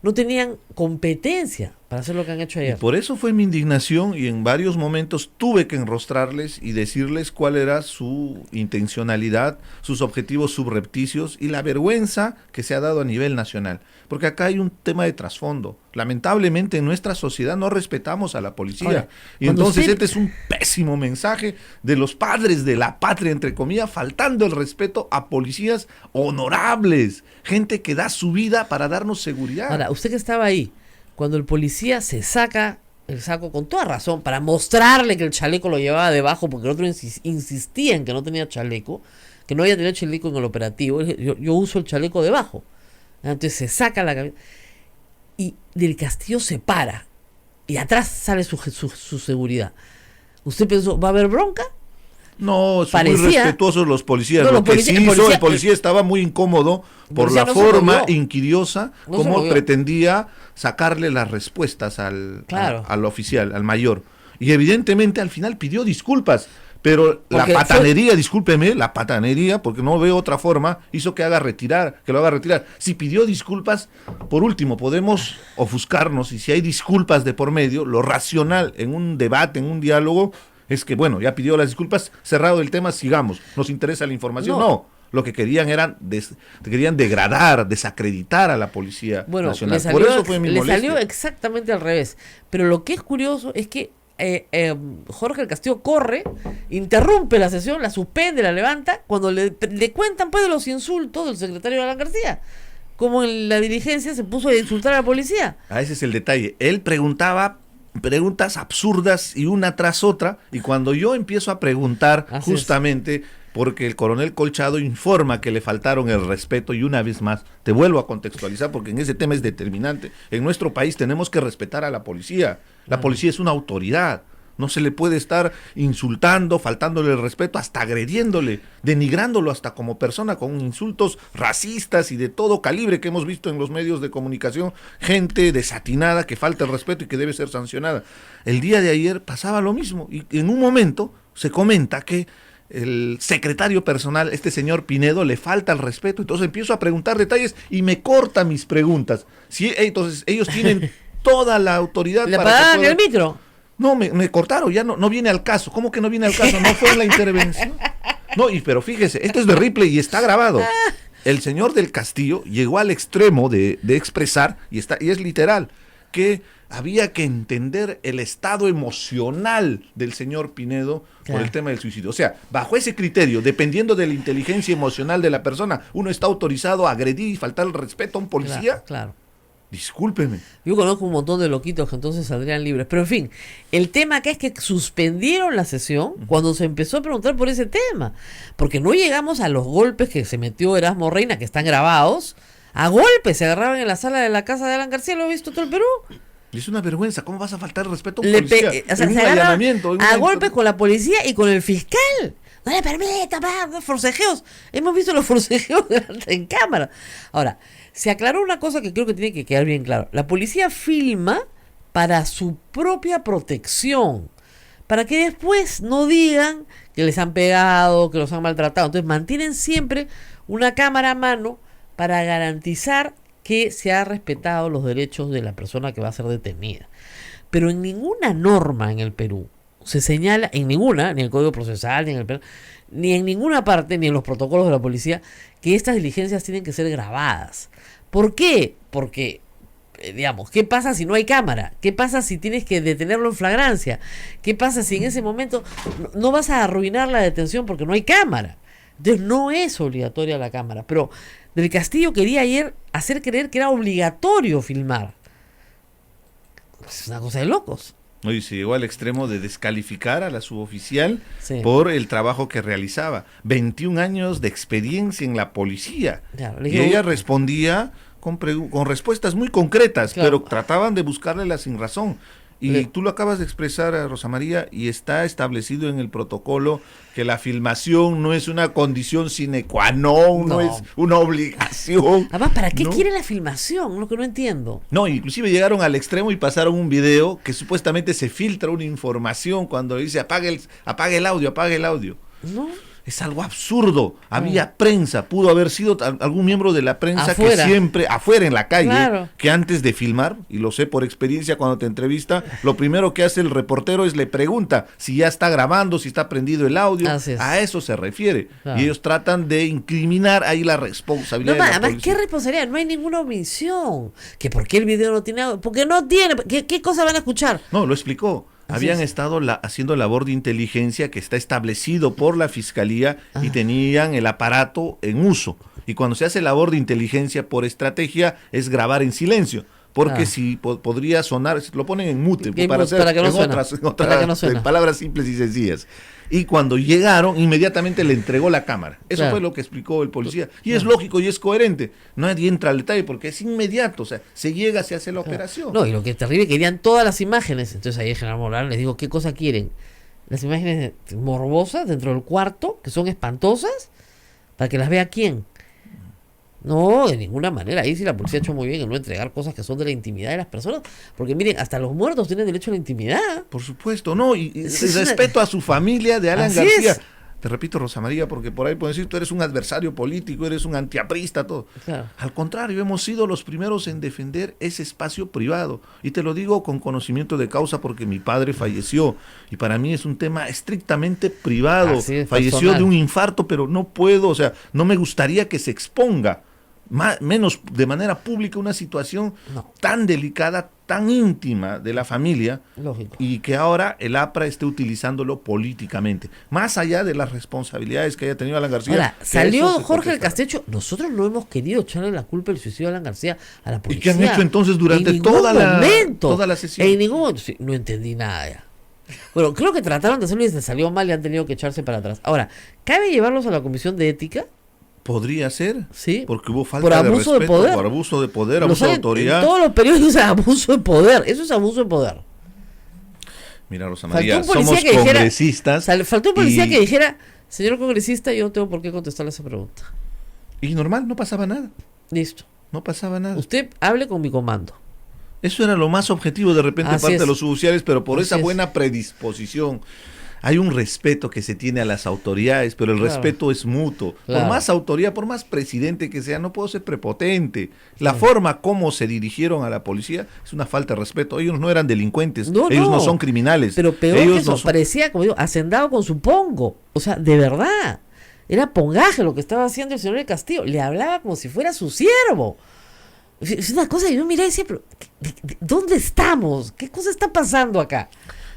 No tenían competencia para hacer lo que han hecho ayer. Y por eso fue mi indignación y en varios momentos tuve que enrostrarles y decirles cuál era su intencionalidad, sus objetivos subrepticios y la vergüenza que se ha dado a nivel nacional. Porque acá hay un tema de trasfondo. Lamentablemente en nuestra sociedad no respetamos a la policía. Ahora, y entonces este es un pésimo mensaje de los padres de la patria, entre comillas, faltando el respeto a policías honorables, gente que da su vida para darnos seguridad. Ahora, usted que estaba ahí, cuando el policía se saca el saco con toda razón para mostrarle que el chaleco lo llevaba debajo, porque el otro insistía en que no tenía chaleco, que no había tenido chaleco en el operativo, yo uso el chaleco debajo. Entonces se saca la cabeza y del Castillo se para y atrás sale su seguridad. ¿Usted pensó, va a haber bronca? No, son muy respetuosos los policías. Lo que sí hizo, el policía estaba muy incómodo por la forma inquiriosa como pretendía sacarle las respuestas al oficial, al mayor. Y evidentemente al final pidió disculpas. Pero la patanería, discúlpeme, la patanería, porque no veo otra forma, hizo que lo haga retirar. Si pidió disculpas, por último, podemos ofuscarnos, y si hay disculpas de por medio, lo racional en un debate, en un diálogo, es que, bueno, ya pidió las disculpas, cerrado el tema, sigamos. ¿Nos interesa la información? No. Lo que querían era querían degradar, desacreditar a la Policía Nacional. Por eso fue mi molestia. Le salió exactamente al revés. Pero lo que es curioso es que Jorge del Castillo corre, interrumpe la sesión, la suspende, la levanta, cuando le cuentan pues de los insultos del secretario Alan García, como en la diligencia se puso a insultar a la policía. Ese es el detalle. Él preguntaba preguntas absurdas y una tras otra, y cuando yo empiezo a preguntar porque el coronel Colchado informa que le faltaron el respeto, y una vez más te vuelvo a contextualizar porque en ese tema es determinante. En nuestro país tenemos que respetar a la policía. La policía es una autoridad. No se le puede estar insultando, faltándole el respeto, hasta agrediéndole, denigrándolo hasta como persona con insultos racistas y de todo calibre que hemos visto en los medios de comunicación, gente desatinada que falta el respeto y que debe ser sancionada. El día de ayer pasaba lo mismo y en un momento se comenta que el secretario personal, este señor Pinedo, le falta el respeto, entonces empiezo a preguntar detalles y me corta mis preguntas. Sí, entonces ellos tienen toda la autoridad. ¿Le para apagaban que el micro? No, me cortaron, ya no viene al caso. ¿Cómo que no viene al caso? ¿No fue en la intervención? No, pero fíjese, esto es de replay y está grabado. El señor del Castillo llegó al extremo de expresar, y es literal, que había que entender el estado emocional del señor Pinedo por el tema del suicidio. O sea, bajo ese criterio, dependiendo de la inteligencia emocional de la persona, uno está autorizado a agredir y faltar el respeto a un policía. Claro. Discúlpeme. Yo conozco un montón de loquitos que entonces saldrían libres. Pero en fin, el tema acá es que suspendieron la sesión cuando se empezó a preguntar por ese tema. Porque no llegamos a los golpes que se metió Erasmo Reina, que están grabados. A golpes se agarraban en la sala de la casa de Alan García, lo he visto todo el Perú. Es una vergüenza, ¿cómo vas a faltar el respeto a un policía? O sea, en un se allanamiento, a golpes con la policía y con el fiscal. No le permita, forcejeos. Hemos visto los forcejeos en cámara. Ahora, se aclaró una cosa que creo que tiene que quedar bien claro. La policía filma para su propia protección, para que después no digan que les han pegado, que los han maltratado. Entonces mantienen siempre una cámara a mano para garantizar que se ha respetado los derechos de la persona que va a ser detenida. Pero en ninguna norma en el Perú se señala, en ninguna, ni en el Código Procesal, ni en ninguna parte, ni en los protocolos de la policía, que estas diligencias tienen que ser grabadas. ¿Por qué? Porque, digamos, ¿qué pasa si no hay cámara? ¿Qué pasa si tienes que detenerlo en flagrancia? ¿Qué pasa si en ese momento no vas a arruinar la detención porque no hay cámara? Entonces no es obligatoria la cámara. Pero Del Castillo quería ayer hacer creer que era obligatorio filmar. Es una cosa de locos. Y se llegó al extremo de descalificar a la suboficial Sí. por el trabajo que realizaba. 21 años de experiencia en la policía. Claro, le Y digo- ella respondía con respuestas muy concretas, Claro. pero trataban de buscarle la sin razón. Y tú lo acabas de expresar, Rosa María, y está establecido en el protocolo que la filmación no es una condición sine qua non, no No. es una obligación. Además, ¿para qué ¿no? quiere la filmación? Lo que no entiendo. No, inclusive llegaron al extremo y pasaron un video que supuestamente se filtra una información cuando dice apague el audio. ¿No? Es algo absurdo. Había prensa, pudo haber sido algún miembro de la prensa Afuera. que siempre, afuera en la calle, Claro. que antes de filmar, y lo sé por experiencia cuando te entrevista, lo primero que hace el reportero es le pregunta si ya está grabando, si está prendido el audio. Así es. A eso se refiere. Claro. Y ellos tratan de incriminar ahí la responsabilidad No, de la además, policía. ¿qué responsabilidad? No hay ninguna omisión. ¿Que por qué el video no tiene audio? Porque no tiene. ¿Qué cosa van a escuchar? No, lo explicó. Así Habían es. estado haciendo labor de inteligencia que está establecido por la fiscalía y Ajá. tenían el aparato en uso. Y cuando se hace labor de inteligencia por estrategia es grabar en silencio. Porque Ah. si podría sonar, lo ponen en mute En para, mute, hacer, para que no en suena, otras, en para otras, que no suena. en palabras simples y sencillas. Y cuando llegaron, inmediatamente le entregó la cámara. Eso Claro. fue lo que explicó el policía. Y es lógico y es coherente. Nadie entra al detalle porque es inmediato. O sea, se llega, se hace la operación. No, y lo que es terrible, querían todas las imágenes. Entonces ahí el general Morales les digo, ¿qué cosa quieren? Las imágenes morbosas dentro del cuarto, que son espantosas, para que las vea quién. No, de ninguna manera. Ahí sí la policía ha hecho muy bien en no entregar cosas que son de la intimidad de las personas. Porque miren, hasta los muertos tienen derecho a la intimidad. Por supuesto, no, y Sí, es una- respeto a su familia de Alan Así García. es. Te repito, Rosa María, porque por ahí pueden decir, tú eres un adversario político, eres un antiaprista, todo. Claro. Al contrario, hemos sido los primeros en defender ese espacio privado. Y te lo digo con conocimiento de causa porque mi padre falleció. Y para mí es un tema estrictamente privado. Así es, Falleció personal. de un infarto, pero no puedo, o sea, no me gustaría que se exponga. Menos de manera pública una situación No. tan delicada, tan íntima de la familia, Lógico. y que ahora el APRA esté utilizándolo políticamente, más allá de las responsabilidades que haya tenido Alan García. Ahora, que salió eso se Jorge el contestará. Castecho. Nosotros no hemos querido echarle la culpa del suicidio de Alan García a la ¿Y policía. qué han hecho entonces durante En ningún toda la momento. sesión? En ningún momento. Sí, no entendí nada ya. Bueno, creo que trataron de hacerlo y se salió mal y han tenido que echarse para atrás. Ahora, ¿cabe llevarlos a la comisión de ética? Podría ser, Sí. porque hubo falta Por abuso de de respeto, poder. por abuso de poder, Lo abuso de saben, autoridad. en todos los periódicos es abuso de poder. Eso es abuso de poder. Mira, Rosa Faltó María, un policía somos que dijera- congresistas. Faltó un policía y- que dijera, señor congresista, yo no tengo por qué contestarle esa pregunta. Y normal, no pasaba nada. Listo. No pasaba nada. Usted hable con mi comando. Eso era lo más objetivo de repente Así parte es. de los oficiales, pero por Así esa es. buena predisposición. Hay un respeto que se tiene a las autoridades, pero el Claro. respeto es mutuo. Claro. Por más autoridad, por más presidente que sea, no puedo ser prepotente. La forma como se dirigieron a la policía es una falta de respeto. Ellos no eran delincuentes, No, ellos no no. son criminales. Pero peor ellos que eso, no son- parecía, como digo, hacendado con su pongo. O sea, de verdad. Era pongaje lo que estaba haciendo el señor del Castillo. Le hablaba como si fuera su siervo. Es una cosa que yo miré y decía, pero ¿dónde estamos? ¿Qué cosa está pasando acá?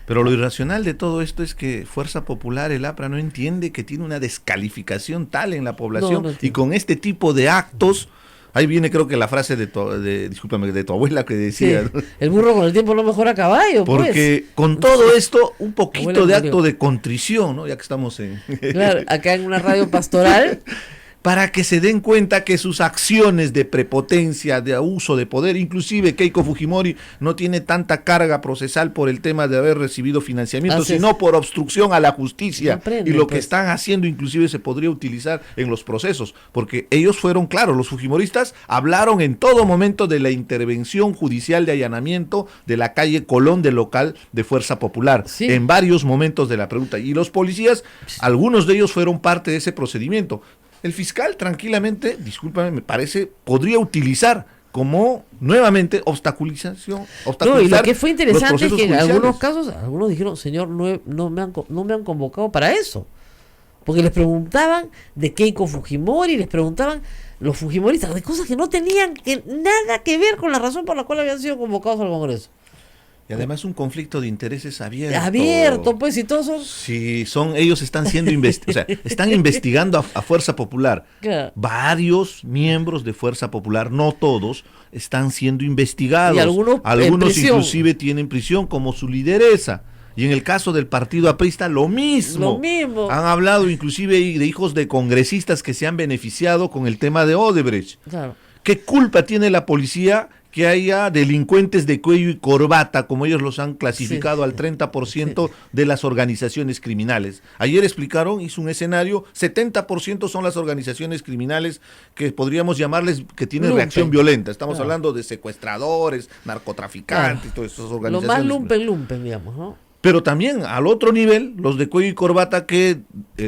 Pero lo irracional de todo esto es que Fuerza Popular, el APRA, no entiende que tiene una descalificación tal en la población No y entiendo. con este tipo de actos, ahí viene creo que la frase discúlpame, de tu abuela que Sí, decía, ¿no? el burro con el tiempo no mejora a caballo, Porque con todo esto, un poquito Abuela de murió. acto de contrición, ¿no? Ya que estamos en... pues. Claro, acá en una radio pastoral, para que se den cuenta que sus acciones de prepotencia, de abuso de poder, inclusive Keiko Fujimori no tiene tanta carga procesal por el tema de haber recibido financiamiento, Así es. sino por obstrucción a la justicia. No aprenden, Y lo que pues. están haciendo inclusive se podría utilizar en los procesos, porque ellos fueron claros, los fujimoristas hablaron en todo momento de la intervención judicial de allanamiento de la calle Colón del local de Fuerza Popular, Sí. en varios momentos de la pregunta. Y los policías, algunos de ellos fueron parte de ese procedimiento. El fiscal tranquilamente, discúlpame, me parece, podría utilizar como nuevamente obstaculización. no, y lo que los fue interesante es procesos que en judiciales. algunos casos, algunos dijeron, señor, no me han convocado para eso. Porque les preguntaban de Keiko Fujimori, les preguntaban los fujimoristas de cosas que no tenían nada que ver con la razón por la cual habían sido convocados al Congreso. Y además un conflicto de intereses abierto. Abierto, pues, y todos son... Sí, ellos están siendo o sea, están investigando a Fuerza Popular. Claro. Varios miembros de Fuerza Popular, no todos, están siendo investigados. Y algunos en algunos prisión. inclusive tienen prisión, como su lideresa. Y en el caso del partido aprista, lo mismo. Lo mismo. Han hablado inclusive de hijos de congresistas que se han beneficiado con el tema de Odebrecht. Claro. ¿Qué culpa tiene la policía que haya delincuentes de cuello y corbata, como ellos los han clasificado, Sí. al 30% de las organizaciones criminales? Ayer explicaron, hizo un escenario, 70% son las organizaciones criminales que podríamos llamarles que tienen Lumpen. reacción violenta. Estamos Claro. hablando de secuestradores, narcotraficantes, Claro. todas esas Lo organizaciones. más lumpen, digamos, ¿no? Pero también al otro nivel, los de cuello y corbata que,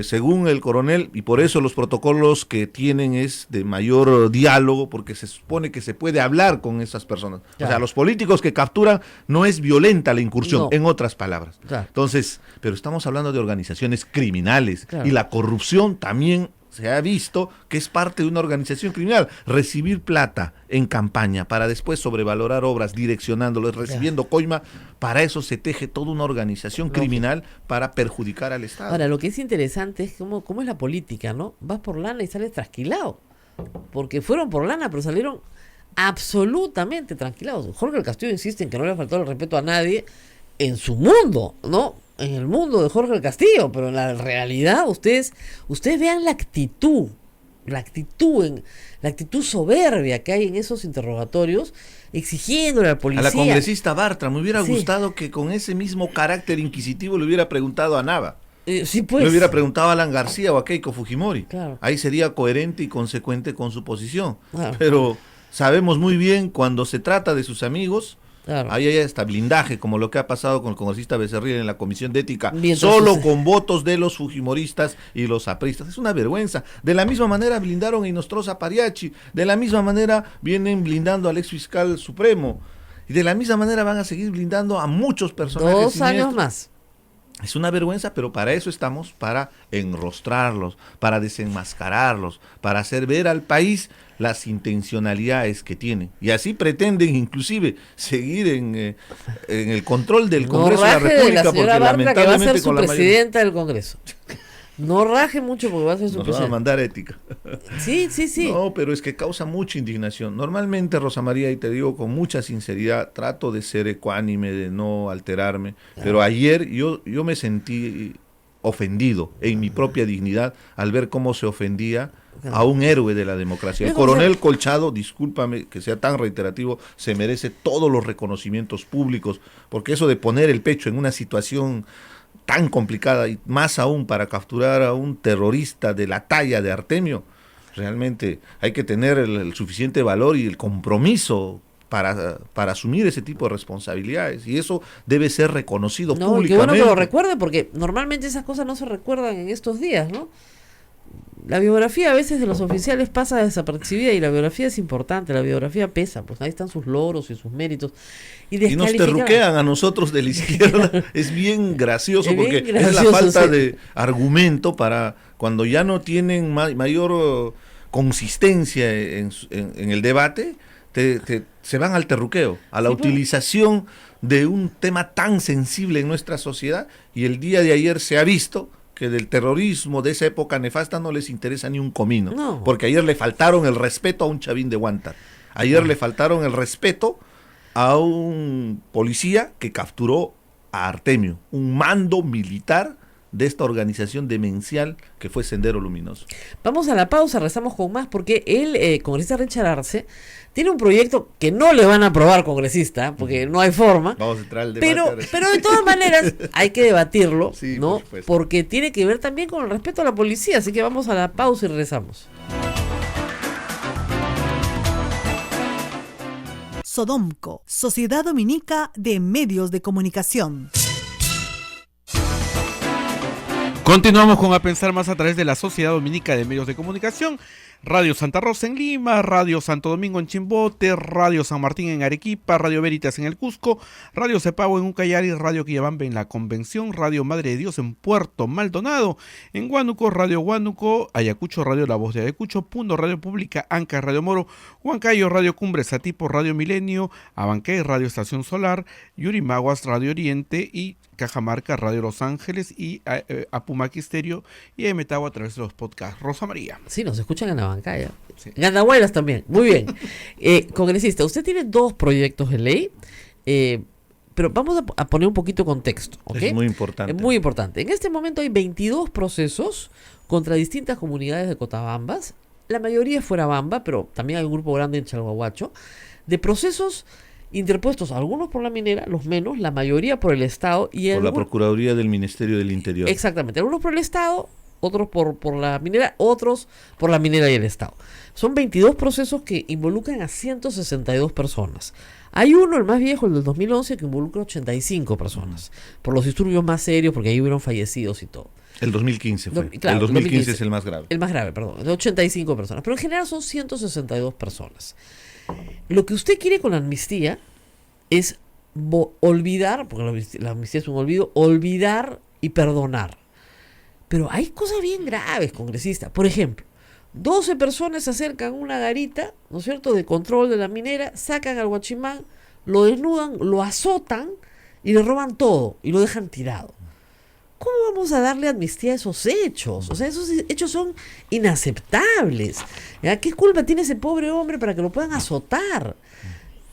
según el coronel, y por eso los protocolos que tienen es de mayor diálogo, porque se supone que se puede hablar con esas personas. O sea, Claro. los políticos que capturan no es violenta la incursión, No. en otras palabras. Claro. Entonces, pero estamos hablando de organizaciones criminales, Claro. y la corrupción también se ha visto que es parte de una organización criminal. Recibir plata en campaña para después sobrevalorar obras, direccionándolos, recibiendo coima, para eso se teje toda una organización Lógico. criminal para perjudicar al Estado. Ahora, lo que es interesante es cómo es la política, ¿no? Vas por lana y sales trasquilado. Porque fueron por lana, pero salieron absolutamente tranquilados. Jorge el Castillo insiste en que no le ha faltado el respeto a nadie en su mundo, ¿no? En el mundo de Jorge el Castillo, pero en la realidad ustedes vean la actitud soberbia que hay en esos interrogatorios, exigiéndole al A policía. la congresista Bartra, me hubiera Sí. gustado que con ese mismo carácter inquisitivo le hubiera preguntado a Nava. Sí, pues. Le hubiera preguntado a Alan García o a Keiko Fujimori. Claro. Ahí sería coherente y consecuente con su posición. Claro. Pero sabemos muy bien cuando se trata de sus amigos, Claro. ahí hay hasta blindaje, como lo que ha pasado con el congresista Becerril en la Comisión de Ética, Mientras solo usted- con votos de los fujimoristas y los apristas. Es una vergüenza. De la misma manera blindaron a Inostroza Pariachi, de la misma manera vienen blindando al ex fiscal supremo, y de la misma manera van a seguir blindando a muchos personajes 2 años siniestros. más. Es una vergüenza, pero para eso estamos, para enrostrarlos, para desenmascararlos, para hacer ver al país las intencionalidades que tienen. Y así pretenden inclusive seguir en el control del Congreso de la raje de República, la porque señora Bartra, que va a ser lamentablemente su con la mayoría presidenta del Congreso. No raje mucho porque va a ser su nos van a presidenta. mandar ética. Sí. No, pero es que causa mucha indignación. Normalmente, Rosa María, y te digo con mucha sinceridad, trato de ser ecuánime, de no alterarme, pero ayer yo me sentí ofendido en mi propia dignidad al ver cómo se ofendía a un héroe de la democracia. El coronel Colchado, discúlpame que sea tan reiterativo, se merece todos los reconocimientos públicos, porque eso de poner el pecho en una situación tan complicada y más aún para capturar a un terrorista de la talla de Artemio, realmente hay que tener el suficiente valor y el compromiso para asumir ese tipo de responsabilidades, y eso debe ser reconocido públicamente. Qué bueno que lo recuerde, porque normalmente esas cosas no se recuerdan en estos días, ¿no? La biografía a veces de los oficiales pasa desapercibida, y la biografía es importante, la biografía pesa, pues ahí están sus logros y sus méritos. Y nos terruquean a nosotros de la izquierda. Es bien gracioso, porque es la falta de argumento para cuando ya no tienen mayor consistencia en el debate, se van al terruqueo, a la utilización de un tema tan sensible en nuestra sociedad, y el día de ayer se ha visto que del terrorismo de esa época nefasta no les interesa ni un comino, porque ayer le faltaron el respeto a un Chavín de Huántar, ayer le faltaron el respeto a un policía que capturó a Artemio, un mando militar de esta organización demencial que fue Sendero Luminoso. Vamos a la pausa, rezamos con más, porque el congresista Richard Arce tiene un proyecto que no le van a aprobar, congresista, porque no hay forma. Vamos a entrar al debate. Pero de todas maneras hay que debatirlo, sí, ¿no? Porque tiene que ver también con el respeto a la policía, así que vamos a la pausa y regresamos. Sodomco, Sociedad Dominica de Medios de Comunicación. Continuamos con A Pensar Más a través de la Sociedad Dominica de Medios de Comunicación. Radio Santa Rosa en Lima, Radio Santo Domingo en Chimbote, Radio San Martín en Arequipa, Radio Veritas en el Cusco, Radio Cepabo en Ucayali, Radio Quillabamba en la Convención, Radio Madre de Dios en Puerto Maldonado, en Huánuco, Radio Huánuco, Ayacucho, Radio La Voz de Ayacucho, Puno, Radio Pública, Anca, Radio Moro, Huancayo, Radio Cumbre, Satipo, Radio Milenio, Abancay, Radio Estación Solar, Yurimaguas, Radio Oriente y Cajamarca, Radio Los Ángeles y Apumaqui Stereo y Emetagua a través de los podcasts. Rosa María. Sí, nos escuchan en la bancaya. Sí. En Andahuaylas también. Muy bien. Congresista, usted tiene 2 proyectos de ley, pero vamos a poner un poquito de contexto. ¿Okay? Es muy importante. Es muy importante. En este momento hay 22 procesos contra distintas comunidades de Cotabambas. La mayoría es fuera Bamba, pero también hay un grupo grande en Chalhuahuacho, de procesos interpuestos, algunos por la minera, los menos, la mayoría por el Estado y por la Procuraduría del Ministerio del Interior. Exactamente, algunos por el Estado, otros por la minera, otros por la minera y el Estado. Son 22 procesos que involucran a 162 personas. Hay uno, el más viejo, el del 2011, que involucra a 85 personas, por los disturbios más serios, porque ahí hubieron fallecidos y todo. El 2015 fue. Claro, el 2015 es el más grave. El más grave, perdón, de 85 personas. Pero en general son 162 personas. Lo que usted quiere con la amnistía es olvidar, porque la amnistía es un olvido, olvidar y perdonar. Pero hay cosas bien graves, congresista. Por ejemplo, 12 personas se acercan a una garita, ¿no es cierto?, de control de la minera, sacan al guachimán, lo desnudan, lo azotan y le roban todo y lo dejan tirado. ¿Cómo vamos a darle amnistía a esos hechos? O sea, esos hechos son inaceptables. ¿Ya? ¿Qué culpa tiene ese pobre hombre para que lo puedan azotar?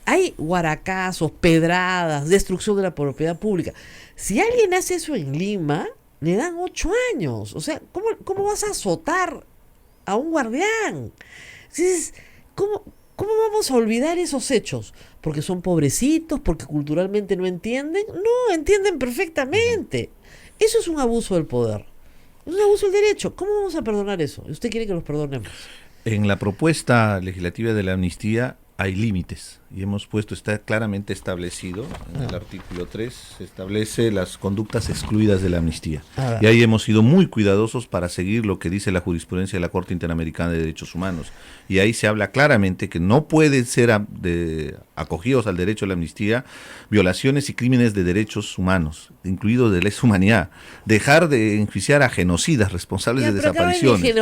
Hay guaracazos, pedradas, destrucción de la propiedad pública. Si alguien hace eso en Lima, le dan 8 años. O sea, ¿cómo vas a azotar a un guardián? Entonces, ¿cómo vamos a olvidar esos hechos? ¿Porque son pobrecitos? ¿Porque culturalmente no entienden? No, entienden perfectamente. Eso es un abuso del poder, es un abuso del derecho. ¿Cómo vamos a perdonar eso? ¿Usted quiere que los perdonemos? En la propuesta legislativa de la amnistía hay límites y está claramente establecido en el artículo 3, se establece las conductas excluidas de la amnistía. Y ahí hemos sido muy cuidadosos para seguir lo que dice la jurisprudencia de la Corte Interamericana de Derechos Humanos. Y ahí se habla claramente que no pueden ser acogidos al derecho a la amnistía violaciones y crímenes de derechos humanos, incluidos de lesa humanidad, dejar de enjuiciar a genocidas responsables de desapariciones.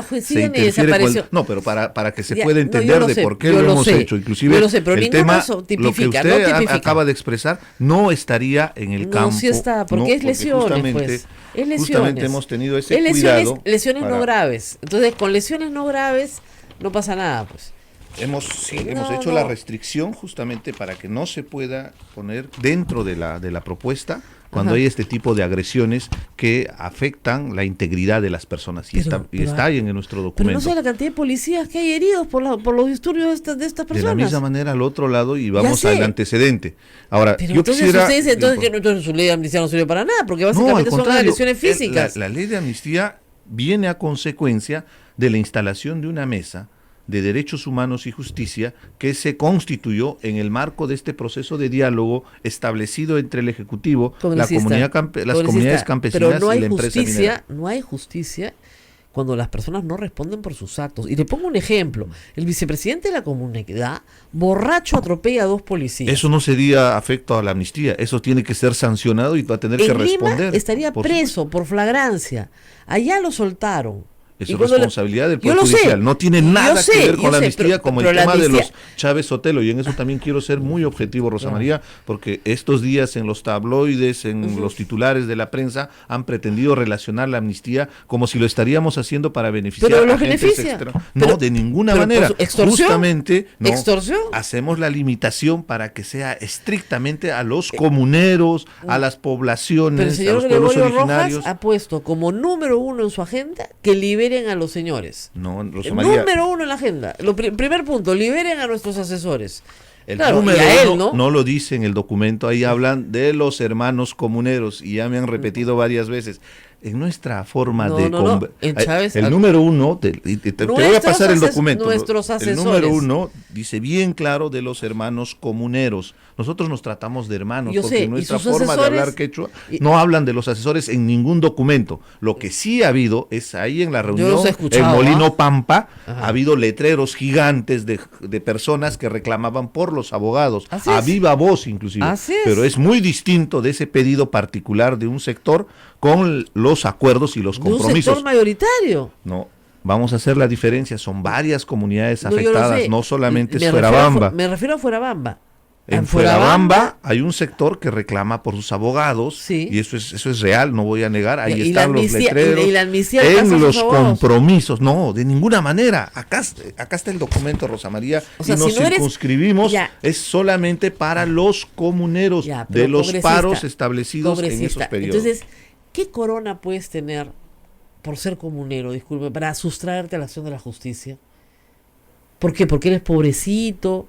No, pero para que se pueda entender de por qué lo hemos hecho, inclusive pero el tema, lo que usted acaba de expresar no estaría en el campo. No, sí está, porque es lesiones, pues. Es lesiones. Justamente hemos tenido ese cuidado. Lesiones no graves. Entonces, con lesiones no graves no pasa nada, pues. Hemos hecho la restricción justamente para que no se pueda poner dentro de la propuesta cuando Ajá. hay este tipo de agresiones que afectan la integridad de las personas. Y está ahí en nuestro Pero documento. no sé la cantidad de policías que hay heridos por los disturbios de estas De personas. la misma manera al otro lado y vamos sé. al antecedente. Ahora, Pero yo entonces quisiera... usted dice entonces que entonces su ley de amnistía no sirve para nada, porque No, al básicamente son contrario, agresiones físicas. La ley de amnistía viene a consecuencia de la instalación de una mesa de derechos humanos y justicia que se constituyó en el marco de este proceso de diálogo establecido entre el Ejecutivo, la Congresista, comunidad las congresista, comunidades campesinas pero no y hay la empresa minera. no hay justicia cuando las personas no responden por sus actos. Y le pongo un ejemplo. El vicepresidente de la comunidad, borracho, atropella a 2 policías. Eso no sería afecto a la amnistía, eso tiene que ser sancionado y va a tener que En Lima responder. estaría por preso por flagrancia. Allá lo soltaron. Eso Y es cuando responsabilidad del yo Poder lo sé, Judicial. No tiene nada yo sé, que ver con yo la sé, amnistía, como el pero la tema de amnistía- los Chávez Sotelo. Y en eso también quiero ser muy objetivo, Rosa María, porque estos días en los tabloides, en los titulares de la prensa, han pretendido relacionar la amnistía como si lo estaríamos haciendo para beneficiar Pero a los agentes beneficia. extra. Pero- No, de ninguna pero por manera. su- ¿extorsión? Justamente no, ¿Extorsión? hacemos la limitación para que sea estrictamente a los comuneros, a las poblaciones, Pero el a señor los pueblos Gregorio originarios. Rojas ha puesto como número 1 en su agenda que liberen a los señores. No, Rosa El María, número 1 en la agenda. Primer punto, liberen a nuestros asesores. el Claro, número y a él, uno ¿no? no lo dice en el documento, ahí hablan de los hermanos comuneros y ya me han repetido varias veces. En nuestra forma No, de... no, no. En Chávez- el número 1, te voy a Nuestros pasar el ases- documento. nuestros El asesores. número 1 dice bien claro de los hermanos comuneros. Nosotros nos tratamos de hermanos Yo porque sé, en y nuestra sus forma de asesores- hablar quechua y- no hablan de los asesores en ningún documento. Lo que sí ha habido es ahí en la reunión, los he escuchado, en Molino Pampa, Ajá. ha habido letreros gigantes de personas que reclamaban por los abogados, Así a es. viva voz inclusive. Así es. Pero es muy distinto de ese pedido particular de un sector con los acuerdos y los De un compromisos. sector mayoritario. No, vamos a hacer la diferencia. Son varias comunidades No, yo lo afectadas, sé. no solamente es Me Fuerabamba. me refiero a Fuerabamba. En Fuerabamba hay un sector que reclama por sus abogados, Sí. y eso es real, no voy a negar, ahí Y la están los amnistía- letreros, y la amnistía alcanza a en sus los abogados. compromisos, no, de ninguna manera, acá está el documento, Rosa María, O sea, y nos si no eres- circunscribimos, ya. es solamente para los comuneros Ya, pero de los congresista, paros establecidos en esos congresista. periodos. Entonces, ¿qué corona puedes tener por ser comunero, disculpe, para sustraerte a la acción de la justicia? ¿Por qué? Porque eres pobrecito,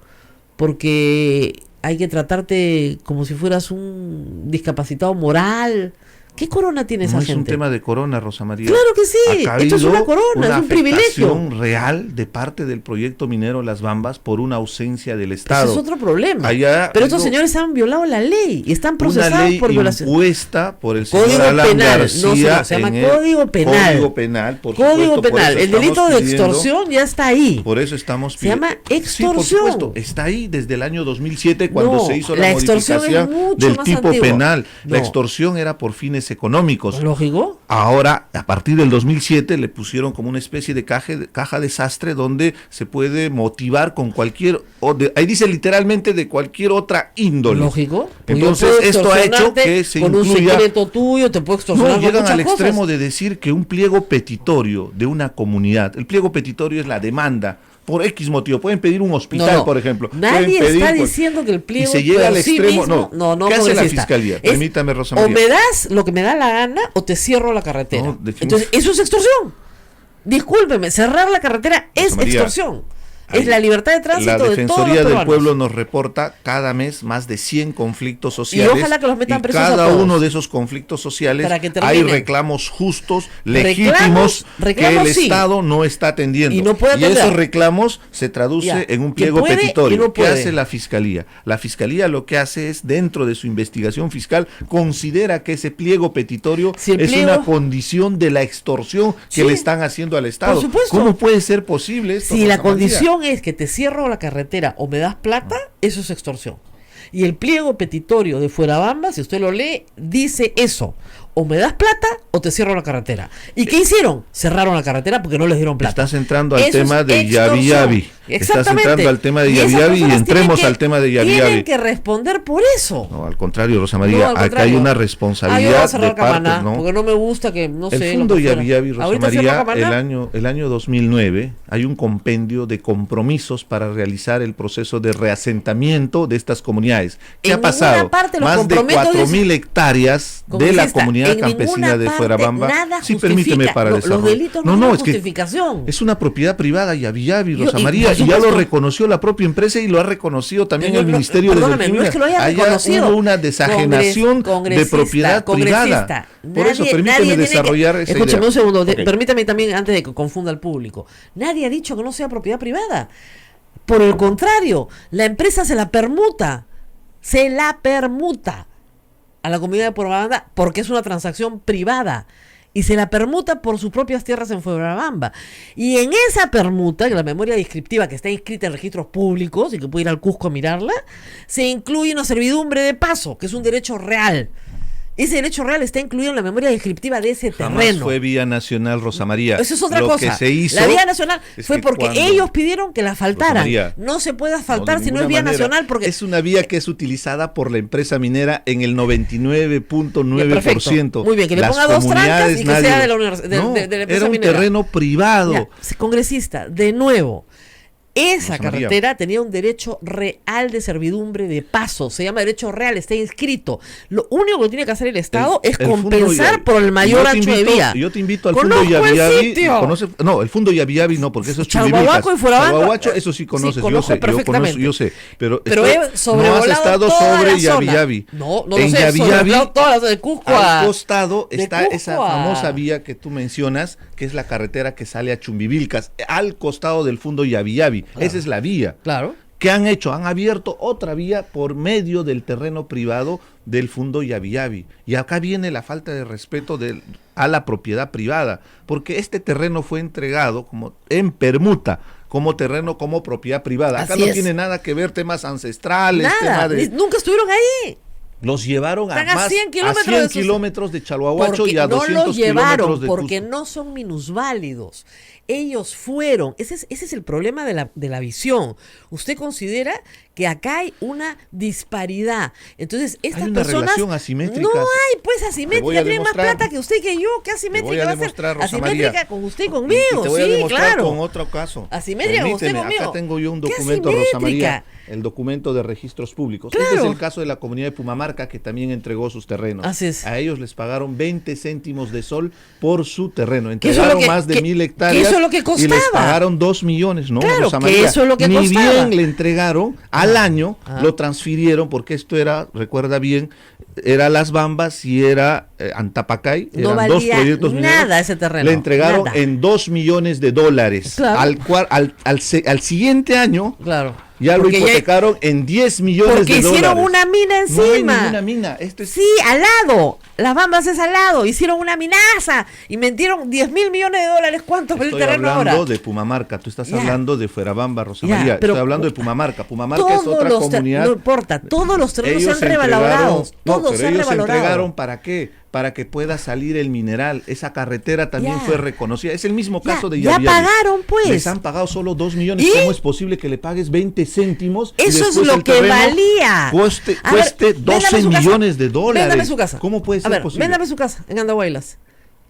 porque hay que tratarte como si fueras un discapacitado moral. ¿Qué corona tiene esa No es gente? un tema de corona, Rosa María. Claro que sí, Acá ha esto es habido una corona, es un privilegio. afectación real de parte del proyecto minero Las Bambas por una ausencia del Estado. Ese es otro problema. Allá Pero estos digo, señores han violado la ley y están una procesados ley por violación. impuesta por el señor Código Alan penal, García no, señor, se llama en el Código Penal. Código Penal, por Código supuesto, por penal. eso El estamos delito de pidiendo- extorsión ya está ahí. Por eso estamos Se llama Sí, por extorsión. supuesto, está ahí desde el año 2007 cuando No, se hizo la la extorsión es modificación mucho del más tipo antigua. penal. La No. extorsión era por fines económicos. ¿Lógico? Ahora, a partir del 2007, le pusieron como una especie de caja desastre donde se puede motivar con cualquier, ahí dice literalmente de cualquier otra índole. Lógico. Pues yo Entonces, puedo esto ha hecho extorsionarte que se con un incluya... secreto tuyo, te puedo extorsionar No, con llegan muchas al extremo cosas. de decir que un pliego petitorio de una comunidad, el pliego petitorio es la demanda, por X motivo, pueden pedir un hospital, No, por ejemplo. Nadie pueden pedir, está pues, diciendo que el pliego y se llega por al sí extremo, mismo, ¿qué hace la congresista. fiscalía? Es, Permítame, Rosa o María. me das lo que me da la gana o te cierro la carretera. No, definitivamente. Entonces, eso es extorsión. Discúlpeme, cerrar la carretera es María, extorsión. ahí, Es la libertad de tránsito La de todos los Defensoría del peruanos. Pueblo nos reporta cada mes más de 100 conflictos sociales. ojalá que los metan y presos a cada todos. uno de esos conflictos sociales Para que hay terminen. reclamos justos, legítimos, reclamos que el sí. Estado no está atendiendo. Y no puede atender. esos reclamos se traduce Ya, en un que pliego puede y petitorio. no ¿Qué puede. hace la Fiscalía? La Fiscalía lo que hace es, dentro de su investigación fiscal, considera que ese pliego petitorio Si el es pliego- una condición de la extorsión que Sí. le están haciendo al Estado. supuesto. ¿Cómo puede ser posible esto? Si la Rosa María? condición es que te cierro la carretera o me das plata, eso es extorsión. Y el pliego petitorio de Fuerabamba, si usted lo lee, dice eso. O me das plata o te cierro la carretera. ¿Y qué hicieron? Cerraron la carretera porque no les dieron plata. Estás entrando al Eso tema es de Yavi extorsión. Yavi. Estás Exactamente. entrando al tema de Y esas Yavi Yavi y personas entremos tienen al tema de Yavi Tienen Yavi. que responder por eso. No, al contrario, Rosa No, María, al acá hay contrario. una Yo voy a responsabilidad cerrar de parte, Camaná, ¿no? porque no me gusta que, no El sé. Fondo lo que fuera. Yavi Yavi, Rosa Ahorita cierro María, Camaná. el año 2009, hay un compendio de compromisos para realizar el proceso de reasentamiento de estas comunidades. ¿Qué En ha pasado? ninguna parte los Más de compromisos 4.000 hectáreas de la Congresista, comunidad en campesina ninguna de parte Fuerabamba. nada Sí, justifica. permíteme para Los desarrollar. delitos no tienen justificación. Es una propiedad privada Yavi Yavi, Yo- Rosa y María, por y ya lo supuesto. reconoció la propia empresa y lo ha reconocido también el Ministerio de Perdóname, no es que lo haya Allá reconocido. hubo una desajenación de Congresista, propiedad privada. Por eso, permíteme tiene desarrollar esa idea. Escúchame un segundo, Ok. permítame también, antes de que confunda al público. Nadie ha dicho que no sea propiedad privada. Por el contrario, la empresa se la permuta a la comunidad de Fuerabamba porque es una transacción privada. Y se la permuta por sus propias tierras en Fuerabamba. Y en esa permuta, que la memoria descriptiva que está inscrita en registros públicos y que puede ir al Cusco a mirarla, se incluye una servidumbre de paso, que es un derecho real. Ese derecho real está incluido en la memoria descriptiva de ese Jamás terreno. fue vía nacional, Rosa María. Eso es otra Lo cosa. que se hizo La vía nacional es fue que porque cuando- ellos pidieron que la asfaltaran. María, No se puede asfaltar de si no es ninguna vía manera. nacional porque Es una vía que es utilizada por la empresa minera en el Ya, 99.9%. Muy bien, que le Las ponga dos trancas comunidades, y que nadie- sea de la universidad, No, de la empresa era un minera. terreno privado. Ya, congresista, de nuevo, esa Rosa María. carretera tenía un derecho real de servidumbre de paso, se llama derecho real, está inscrito. Lo único que tiene que hacer el Estado es El Fondo compensar Yavi- por el mayor yo te ancho de invito- vía. Yo te invito al Conozco Fondo Yavi el Yavi. sitio. No, el Fondo Yavi Yavi no, porque eso es Chalhuahuaco Chubimicas. y Fuerabamba. Chalhuahuacho, eso sí conoces, conozco yo sé, perfectamente. yo sé. Pero Pero esto- he no has sobrevolado estado toda sobre la Yavi zona. Yavi. No lo En sé, Yavi sobrevolado Yavi, todas las de Cusco a- al costado de está esa Cusco a- famosa vía que tú mencionas, que es la carretera que sale a Chumbivilcas, al costado del Fondo Yavi Yavi. Esa es la vía. Claro. ¿Qué han hecho? Han abierto otra vía por medio del terreno privado del Fondo Yavi Yavi. Y acá viene la falta de respeto a la propiedad privada, porque este terreno fue entregado como en permuta, como terreno, como propiedad privada. Acá Así no es. tiene nada que ver temas ancestrales, Nada, tema de... nunca estuvieron ahí. Los llevaron Están a a más 100 kilómetros a 100 de sus- kilómetros de Chalhuahuacho Porque y a no 200 los llevaron, kilómetros de porque Cusco. no son minusválidos. Ellos fueron. Ese es el problema de la visión. Usted considera que acá hay una disparidad. Entonces, estas Hay una personas. relación asimétrica. No hay, pues, Te voy asimétrica. a Tienen más demostrar. plata que usted y que yo. ¿Qué Te voy asimétrica a va a ser? demostrar, Rosa Asimétrica María. con usted y Y conmigo. te voy a Sí, demostrar claro. con otro caso. Asimétrica con usted y Permíteme, conmigo. acá tengo yo un ¿Qué documento, Rosa asimétrica? María, el documento de registros públicos. Claro. Este es el caso de la comunidad de Pumamarca, que también entregó sus terrenos. Así es. A ellos les pagaron 20 céntimos de sol por su terreno. Que eso es lo Entregaron que- más de que- 1000 que hectáreas eso es lo que y les costaba. pagaron 2 millones, ¿no, Claro, Rosa que María? eso es lo que Ni costaba. bien le entregaron al año, Ah. lo transfirieron, porque esto era, recuerda bien, era Las Bambas y era Antapacay. No eran dos valía proyectos nada mineros. ese terreno, Le entregaron nada. en 2 millones de dólares. Claro. Al siguiente año Claro. ya lo Porque hipotecaron en 10 millones Porque de dólares. hicieron una mina No hay encima. ninguna mina. Esto es Sí, al lado. Las Bambas es al lado. Hicieron una minaza y metieron 10.000 millones de dólares. ¿Cuánto es el Estoy terreno hablando ahora? de Pumamarca, tú estás Ya. hablando de Fuerabamba, Rosa Ya, María. pero- Estoy hablando de Pumamarca. Pumamarca es Todos otra los comunidad. no importa, todos los terrenos Ellos se han revalorado. entregaron- no, Todos pero se han ellos revalorado. entregaron ¿para qué? Para que pueda salir el mineral. Esa carretera también Ya. fue reconocida. Es el mismo Ya, caso de ya Yavi Yavi. pagaron, pues. Les han pagado solo 2 millones. ¿Y? ¿Cómo es posible que le pagues 20 céntimos? y Eso es después lo el que terreno valía. Cueste A ver, 12 véndame su casa. millones de dólares. Véndame su casa. ¿Cómo puede A ser ver, posible? véndame su casa en Andahuaylas.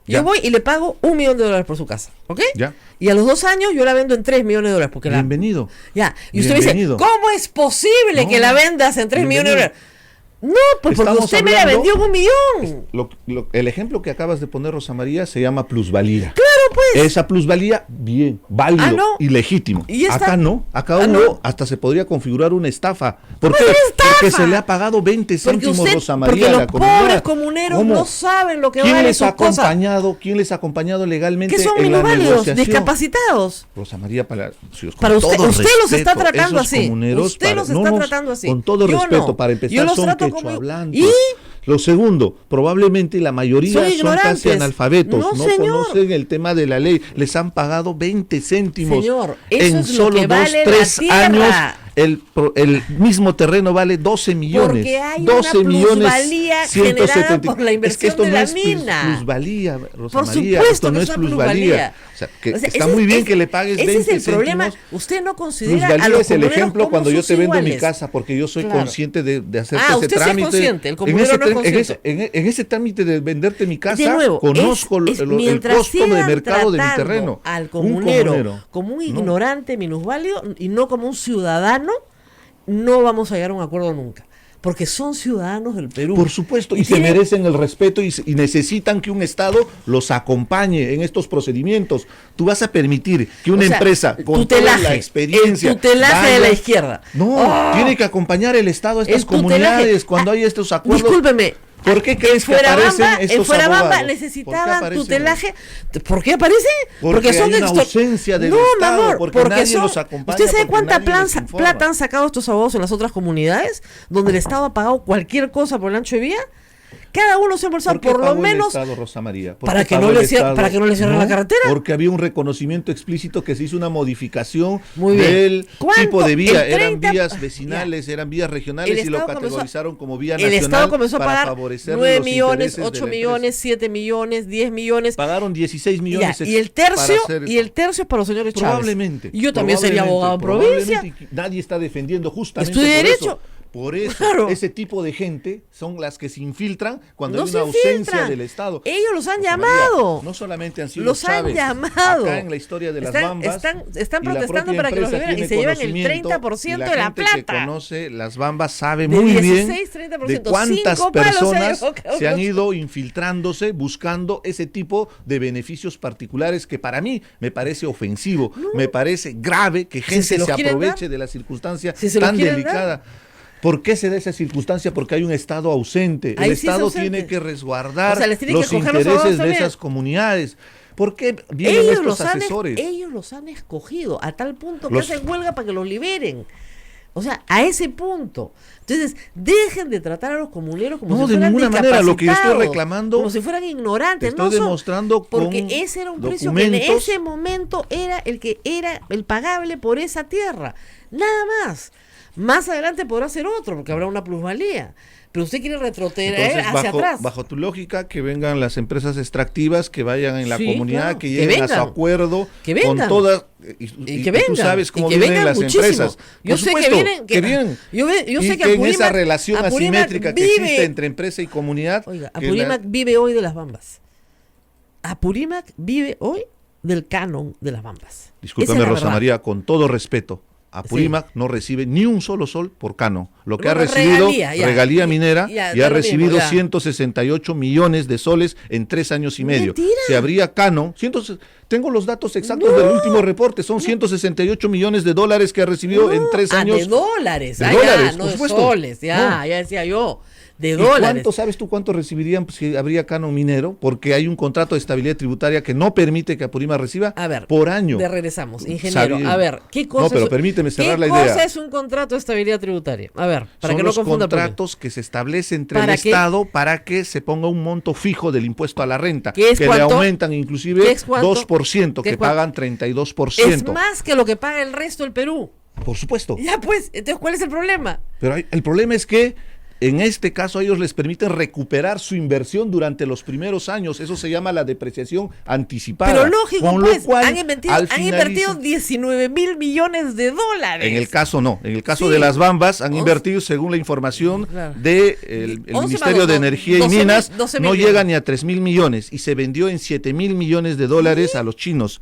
Ya. Yo voy y le pago $1 millón por su casa, ¿ok? Ya. Y a los 2 años yo la vendo en $3 millones porque la... Bienvenido. Ya, y usted me dice, Bienvenido. ¿cómo es posible No, que la vendas en 3 millones de bienvenido. dólares? No, pues porque Estamos usted me la hablando- vendió en $1 millón. El ejemplo que acabas de poner, Rosa María, se llama plusvalía. Claro, pues. Esa plusvalía, bien, válido Ah, no. y legítimo. Y ya está. Acá no, acá Ah, hubo, no. hasta se podría configurar una estafa. ¿Por ¿Cómo qué? es una estafa? Porque se le ha pagado 20 Porque céntimos, usted, Rosa María, porque a los la comunidad. pobres comuneros ¿Cómo? no saben lo que ¿Quién valen les ha sus cosas. acompañado? ¿Quién les ha acompañado legalmente Que son en la minusválidos, negociación? discapacitados. Rosa María Palacios, con Para usted, todo usted los está respeto, tratando esos así. comuneros, Usted los está tratando así. Con todo Yo respeto, no. para Yo empezar, los son trato como- quechohablantes. ¿Y? Lo segundo, probablemente la mayoría Son son casi ignorantes. analfabetos, No, no señor. conocen el tema de la ley, les han pagado 20 céntimos Señor, eso en es lo solo que 2, vale la 3 tierra. años el mismo terreno vale 12 millones. Porque hay 12 una plusvalía millones generada por la inversión es que esto de no la es mina. Plusvalía, Rosa Por María, supuesto esto no que es es una plusvalía. plusvalía. O sea, que O sea, está ese muy es- bien que le pagues 20 Ese es el problema. céntimos. Usted no considera a Plusvalía los es el comuneros ejemplo como cuando yo sus te vendo mi iguales. casa, porque yo soy Claro. consciente de hacerte Ah, ese usted sí es trámite. consciente, el comunero no es consciente. En ese trámite de venderte mi casa, De nuevo, conozco el mientras costo de sigan mercado de mi tratando terreno. al Un comunero como un No. ignorante minusválido y no como un ciudadano, no vamos a llegar a un acuerdo nunca. Porque son ciudadanos del Perú. Por supuesto, y se tienen- merecen el respeto y necesitan que un Estado los acompañe en estos procedimientos. Tú vas a permitir que una O sea, empresa con tutelaje, toda la experiencia... el tutelaje de la izquierda. No, ¡Oh! tiene que acompañar el Estado a estas El tutelaje- comunidades cuando Ah, hay estos acuerdos. Discúlpeme. ¿Por qué crees que aparecen estos en Fuerabamba abogados? ¿Por qué necesitaban aparecen? tutelaje. ¿Por qué aparece? Porque hay una extor- ausencia del no, Estado, mi amor, porque nadie los acompaña, ¿Usted sabe porque cuánta nadie les informa. plata han sacado estos abogados en las otras comunidades? Donde el Estado ha pagado cualquier cosa por el ancho de vía. Cada uno se ha embolsado ¿Por qué por lo pagó el menos Estado, Rosa María? ¿Por para qué que pagó no el le cierren- Estado? para que no le cierren la carretera. Porque había un reconocimiento explícito que se hizo una modificación Muy bien. del ¿Cuánto? tipo de vía. El Eran 30 vías vecinales, eran vías regionales El y lo Estado comenzó- categorizaron como vía el nacional Estado comenzó a para pagar favorecer 9 los millones, intereses de 8 la millones, empresa. 7 millones, 10 millones. Pagaron 16 Ya, millones. y el para tercio hacer y el tercio es para los señores Chávez. Probablemente. Y yo también sería abogado en provincia. probablemente, y nadie está defendiendo justamente Estudié por Derecho. eso. Por eso, Claro. ese tipo de gente son las que se infiltran cuando No hay se una ausencia infiltran. del Estado. Ellos los han Rosa María, llamado. no solamente han sido Los han Chávez. llamado. Acá en la historia de las Están- Bambas. están y la protestando propia para que los empresa liberen y tiene se llevan el conocimiento, 30% y de la gente que plata. conoce las Bambas sabe De muy 16, bien 30%, de cuántas 5 palos personas hay, se han ido infiltrándose buscando ese tipo de beneficios particulares que para mí me parece ofensivo, me parece grave que gente se los se quieren aproveche dar, de la circunstancia si se los tan quieren delicada. ¿Por qué se da esa circunstancia? Porque hay un Estado ausente. Ahí El sí es Estado ausente. tiene que resguardar O sea, les tienen que los coger los abogados intereses de también. esas comunidades. ¿Por qué vienen Ellos estos los, asesores? ellos los han escogido a tal punto que Los- hacen huelga para que los liberen. O sea, a ese punto. Entonces, dejen de tratar a los comuneros como No, si de fueran ninguna manera. Lo que yo estoy discapacitados, reclamando, como si fueran ignorantes. te estoy no son, demostrando porque con ese era un precio que en documentos. ese momento era el que era el pagable por esa tierra. Nada más. Más adelante podrá ser otro, porque habrá una plusvalía. Pero usted quiere retroceder Entonces, hacia atrás. bajo tu lógica, que vengan las empresas extractivas, que vayan en la Sí, comunidad, claro, que que lleguen a su vengan, acuerdo que con vengan. todas. Y que tú vengan, sabes cómo y que vienen vengan las muchísimo. empresas. Yo Por sé supuesto, que vienen, que vienen. yo Y sé que en esa Apurímac- relación Apurímac asimétrica que vive- existe entre empresa y comunidad. Oiga, que Apurímac vive hoy de las Bambas. Apurímac vive hoy del canon de las Bambas. Discúlpame, Esa es la Rosa verdad. María, con todo respeto. Apurímac no recibe ni un solo sol por Cano. Lo que ha Bueno, recibido, regalía, ya. regalía minera, Ya, y da ha lo mismo, recibido ya. 168 millones de soles en 3 años y medio. Mentira. Si habría Cano, tengo los datos exactos del último reporte, son 168 millones de dólares que ha recibido en 3 años. De dólares. De Ah, dólares, ya, no por de supuesto. soles. Ya, No. ya decía yo. De ¿Y dólares. cuánto sabes tú cuánto recibirían si habría Cano minero? Porque hay un contrato de estabilidad tributaria que no permite que Apurímac reciba A ver, por año. regresamos, ingeniero. Sabía- A ver, ¿qué cosa No, pero es- permíteme cerrar ¿qué la idea. cosa es un contrato de estabilidad tributaria? A ver, para Son que no los confunda el problema. contratos que se establecen entre el ¿Para qué? Estado para que se ponga un monto fijo del impuesto a la renta, ¿Qué es que le cuánto? aumentan ¿Qué inclusive es cuánto? 2%, ¿Qué que es cuánto? pagan 32%. Es más que lo que paga el resto del Perú. Por supuesto. Ya pues, entonces, ¿cuál es el problema? Pero el problema es que en este caso a ellos les permiten recuperar su inversión durante los primeros años. Eso se llama la depreciación anticipada. Pero lógico, Con lo pues, cual, han invertido al finalizar- 19 mil millones de dólares. En el caso no, en el caso Sí. de las Bambas han 11. invertido, según la información Claro. del 11 Ministerio más de 12 Energía y 12 Minas, 12 no mil llega millones. ni a 3.000 millones y se vendió en 7.000 millones de dólares a los chinos.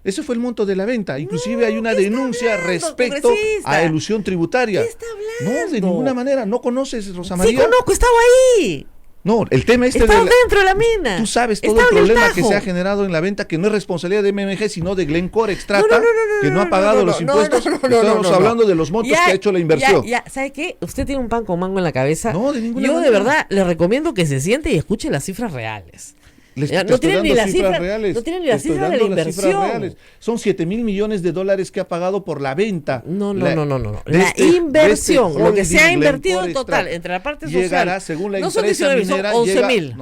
Ese fue el monto de la venta. Inclusive hay una ¿qué está denuncia hablando, respecto congresista? a elusión tributaria. ¿Qué está hablando? No, de ninguna manera. ¿No conoces, Rosa Sí María? conozco, estaba ahí. No, el tema Estaba dentro de la mina. Tú sabes todo Estaba el en problema Tajo. que se ha generado en la venta, que no es responsabilidad de MMG, sino de Glencore Extrata, No, que no ha pagado los impuestos. Estamos hablando de los montos Ya, que ha hecho la inversión. Ya, ¿sabe qué? Usted tiene un pan con mango en la cabeza. No, de ninguna Yo manera. de verdad le recomiendo que se siente y escuche las cifras reales. Te No estoy tienen ni dando las cifras cifras reales. no tienen ni Te las estoy cifras de la dando las cifras inversión. reales. Son 7.000 millones de dólares que ha pagado por la venta. No. La La inversión, lo que se ha holding invertido en Glencore total, Extracta, entre la parte social. llegará, según la no son empresa 19.000, son minera,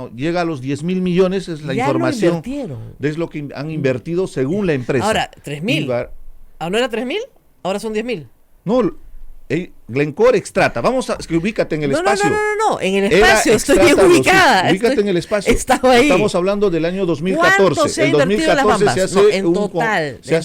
11.000. llega a los 10.000 millones, es la Ya lo información. invirtieron. Es lo que han invertido según la empresa. Ahora, 3.000. Y va- ¿Ah, no era 3.000? Ahora son 10.000. No, Glencore Extrata, ubícate en el espacio. No, en el espacio, estoy bien ubicada. Ubícate en el espacio. Estaba ahí. Estamos hablando del año 2014. ¿Cuánto se ha invertido en las Bambas? Se hace en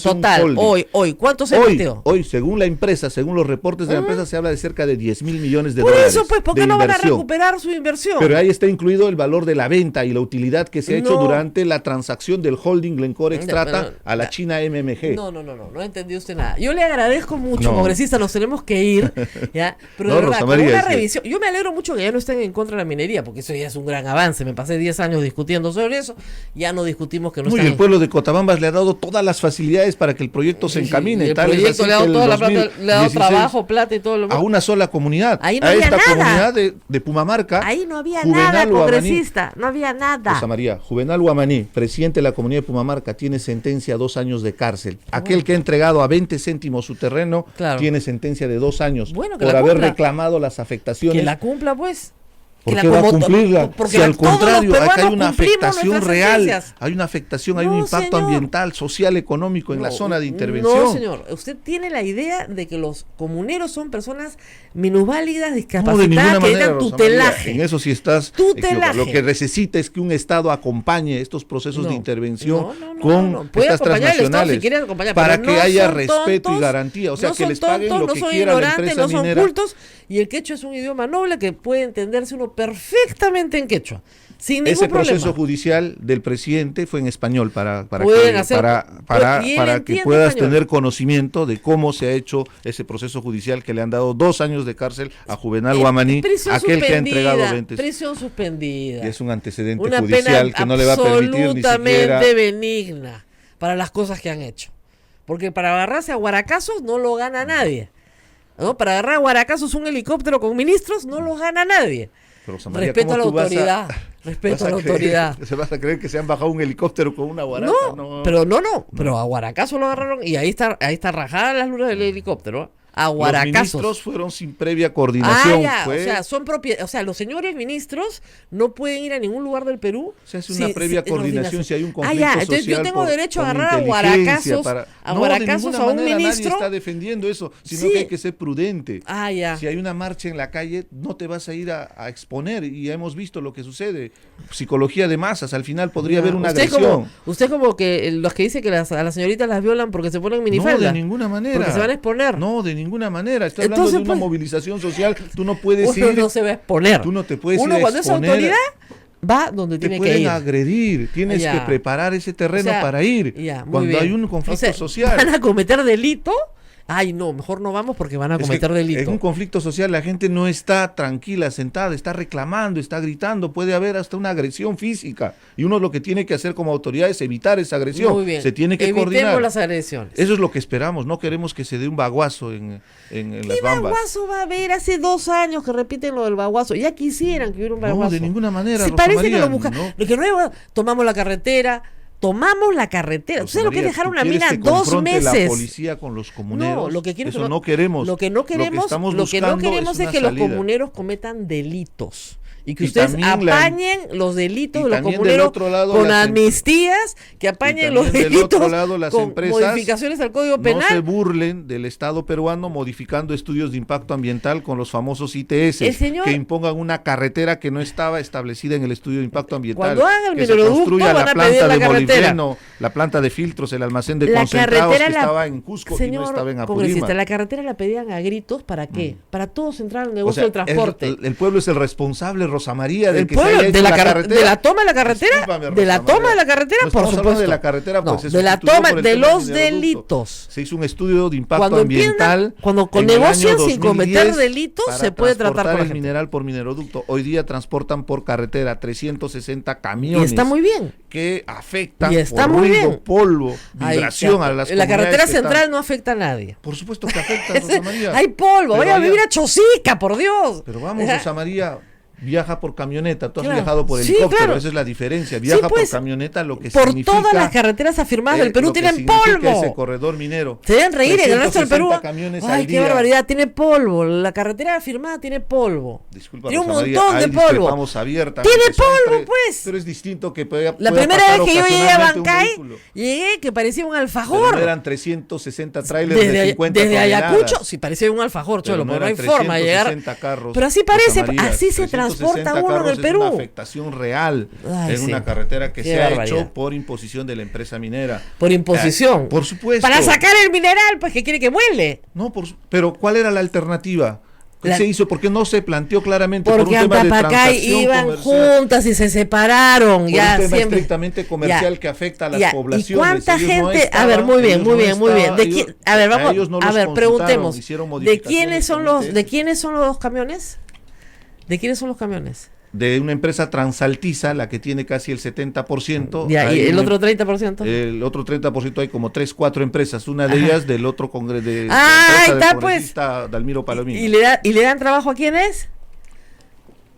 total, hoy, ¿cuánto se ha hoy, invertido? hoy, según la empresa, según los reportes de la empresa, se habla de cerca de 10,000 millones de Por dólares. eso, pues, ¿por qué de no van a inversión? recuperar su inversión? Pero ahí está incluido el valor de la venta y la utilidad que se ha hecho durante la transacción del holding Glencore Extrata a la China MMG. No entendió usted nada. Yo le agradezco mucho, congresista, nos tenemos que ir, ¿ya? Pero de verdad, Rosa con María, una sí. revisión, yo me alegro mucho que ya no estén en contra de la minería, porque eso ya es un gran avance. Me pasé 10 años discutiendo sobre eso, ya no discutimos que no Y están el pueblo de Cotabambas le ha dado todas las facilidades para que el proyecto se encamine. El tal es proyecto así le ha que dado el toda la plata, 2016 le ha dado trabajo, plata y todo lo a una sola comunidad. Ahí no a había esta nada. comunidad de Pumamarca. Ahí no había Juvenal nada, Huamaní. congresista, no había nada. Rosa María, Juvenal Huamaní, presidente de la comunidad de Pumamarca, tiene sentencia a 2 años de cárcel. Aquel que ha entregado a 20 céntimos su terreno tiene sentencia de 2 años Bueno, que por la haber cumpla. reclamado las afectaciones. Que la cumpla, pues. ¿Por qué va a cumplirla? Porque Si al todos los contrario, acá hay peruanos una cumplimos afectación nuestras real, sentencias. hay una afectación, hay un No, impacto señor. ambiental, social, económico en la zona de intervención. No, señor. Usted tiene la idea de que los comuneros son personas minusválidas, No, de discapacitadas, ninguna que manera, necesitan Rosa tutelaje. María. En eso sí estás Tutelaje. equivocado. Lo que necesita es que un Estado acompañe estos procesos de intervención con Puede estas acompañar al Estado transnacionales si quiere acompañar, para pero que no haya son respeto tontos, y garantía. O sea, no que son les paguen tontos, lo no que son quiera la ignorantes, empresa no son minera. cultos, y el quechua es un idioma noble que puede entenderse uno perfectamente en quechua. Sin ningún Ese proceso problema. judicial del presidente fue en español para Pueden hacer- y él que entiende puedas español. tener conocimiento de cómo se ha hecho ese proceso judicial que le han dado 2 años de cárcel a Juvenal Huamaní, Prisión aquel que ha suspendida, entregado 20. prisión suspendida. Y es un antecedente Una judicial pena que no le va a permitir ni absolutamente siquiera. benigna para las cosas que han hecho. Porque para agarrarse a guaracazos no lo gana nadie. ¿No? Para agarrar a guaracazos un helicóptero con ministros no lo gana nadie. Pero, Rosa María, Respeto a la ¿cómo tú vas autoridad. Respeto a la autoridad. ¿Se vas a creer que se han bajado un helicóptero con una guaraca? Pero a guaracazos lo agarraron y ahí está rajada las lunas del helicóptero. A Los guaracazos. ministros fueron sin previa coordinación. O fue- sea, los señores ministros no pueden ir a ningún lugar del Perú. Se hace una previa coordinación si hay un conflicto entonces yo social tengo derecho a con agarrar a inteligencia guaracazos, No, de ninguna a un manera ministro. nadie está defendiendo eso, sino Sí. que hay que ser prudente. Ya. Si hay una marcha en la calle, no te vas a ir a exponer, y ya hemos visto lo que sucede. Psicología de masas, al final podría haber una agresión. Usted como que los que dice que a las señoritas las violan porque se ponen minifalda. No, de ninguna manera. Porque se van a exponer. No, de ninguna manera. Estoy hablando Entonces, de una pues, movilización social. Tú no puedes Uno ir. no se va a exponer. Tú no te puedes Uno ir a cuando es exponer. autoridad va donde Te tiene que pueden ir. agredir. Tienes Ya. que preparar ese terreno O sea, para ir. ya, muy cuando bien. hay un conflicto O sea, social. ¿Van a cometer delito? Ay, no, mejor no vamos porque van a Es que cometer delito. en un conflicto social la gente no está tranquila, sentada, está reclamando, está gritando, puede haber hasta una agresión física. Y uno lo que tiene que hacer como autoridad es evitar esa agresión. Muy bien. Se tiene que Evitemos coordinar. las agresiones. Eso es lo que esperamos, no queremos que se dé un baguazo en las ¿Qué Bambas. baguazo va a haber? Hace 2 años que repiten lo del baguazo. Ya quisieran que hubiera un baguazo. No, de ninguna manera, Se Rosa parece María, que lo buscan. no. Lo que no es, tomamos la carretera. Tomamos la carretera. Rosa ¿Sabes lo que es María, dejar ¿tú una quieres mina que 2 confronte meses? la policía con los comuneros? No, lo que quiero Eso no queremos. Lo que no queremos, estamos lo que no buscando queremos es una que los salida. comuneros cometan delitos. Y que Y ustedes también la- apañen los delitos y de los también del comuneros otro lado con las amnistías, que apañen también los del delitos otro lado las con empresas modificaciones al Código No se Penal. burlen del Estado peruano modificando estudios de impacto ambiental con los famosos ITS, El señor- que impongan una carretera que no estaba establecida en el estudio de impacto ambiental. Cuando hagan el que se mineroducto, construya van la a pedir planta la de carretera. molibdeno, la planta de filtros, el almacén de La concentrados que carretera estaba en Cusco y no estaba en congresista, Apurímac. la carretera la pedían a gritos, ¿para qué? Para todos entrar al O negocio sea, del transporte. el pueblo es el responsable, Rosa María, de El que se pueblo, haya hecho de la, la carretera. carretera. ¿De la toma de la carretera? Discúlpame, De la Rosa toma María. de la carretera, No por estamos hablando supuesto. de la carretera, pues, No, se de la sustituyó toma por el de tema del los mineroducto. delitos. Se hizo un estudio de impacto Cuando ambiental. cuando en el negocian año sin cometer 2010 delitos, para se puede tratar transportar con la el gente. mineral por mineroducto. Hoy día transportan por carretera 360 Y camiones. está muy bien. Que afectan Y está por muy ruido, bien. polvo, Ahí vibración está. a las La carretera comunidades que central están. no afecta a nadie. Por supuesto que afecta, Rosa María. Hay polvo, Pero vaya a allá- vivir a Chosica, por Dios. Pero vamos, Ajá. Rosa María, viaja por camioneta, tú has Claro. viajado por Sí, helicóptero, claro. esa es la diferencia, viaja pues, por camioneta, lo que por significa... todas las carreteras afirmadas del Perú lo que tienen significa polvo. ese corredor minero. Se deben reír en el resto del Perú. 360 camiones Ay, al qué día. barbaridad, tiene polvo. La carretera afirmada tiene polvo. Disculpa, Tiene un Rosa María, montón de ahí polvo. discrepamos abiertamente. Tiene Son polvo, tres- pues. Pero es distinto que pueda La pueda primera pasar vez que yo llegué a ocasionalmente un Bancay, vehículo. llegué que parecía un Pero alfajor. no eran 360 trailers de Desde, 50 desde toneladas. Ayacucho, sí, parecía un alfajor, Pero cholo, no porque no hay eran forma de llegar. 360 carros, Pero así Rosa parece, María, así se 360 transporta uno en carros el Perú. Es una afectación real Ay, en sí. una carretera que Qué se ha barbaridad. hecho por imposición de la empresa minera. Por imposición. Por supuesto. Para sacar el mineral, pues que quiere que vuele. No, pero ¿cuál era la alternativa? ¿Qué La- se hizo? ¿Por qué no se planteó claramente por un Porque tema de Antapacay transacción iban comercial? juntas y se separaron. Por ya un tema siempre. estrictamente comercial Ya, que afecta a las ya. poblaciones. ¿Y cuánta Ellos no gente? A ver, estaban- muy bien, ellos muy no bien, muy bien. estaban- ¿De ellos- quién? A ver, a vamos. ellos no A los ver, consultaron, preguntemos. hicieron ¿De modificaciones quiénes son con los? ITS. ¿De quiénes son los camiones? ¿De quiénes son los camiones? De una empresa Transaltiza, la que tiene casi el 70%. Ya, y hay el una- otro 30%. El otro 30% hay como 3, 4 empresas. Una de ellas del otro congreso de Ah, empresa ahí del está, congresista Dalmiro Palomino. ¿Y le dan trabajo a quiénes?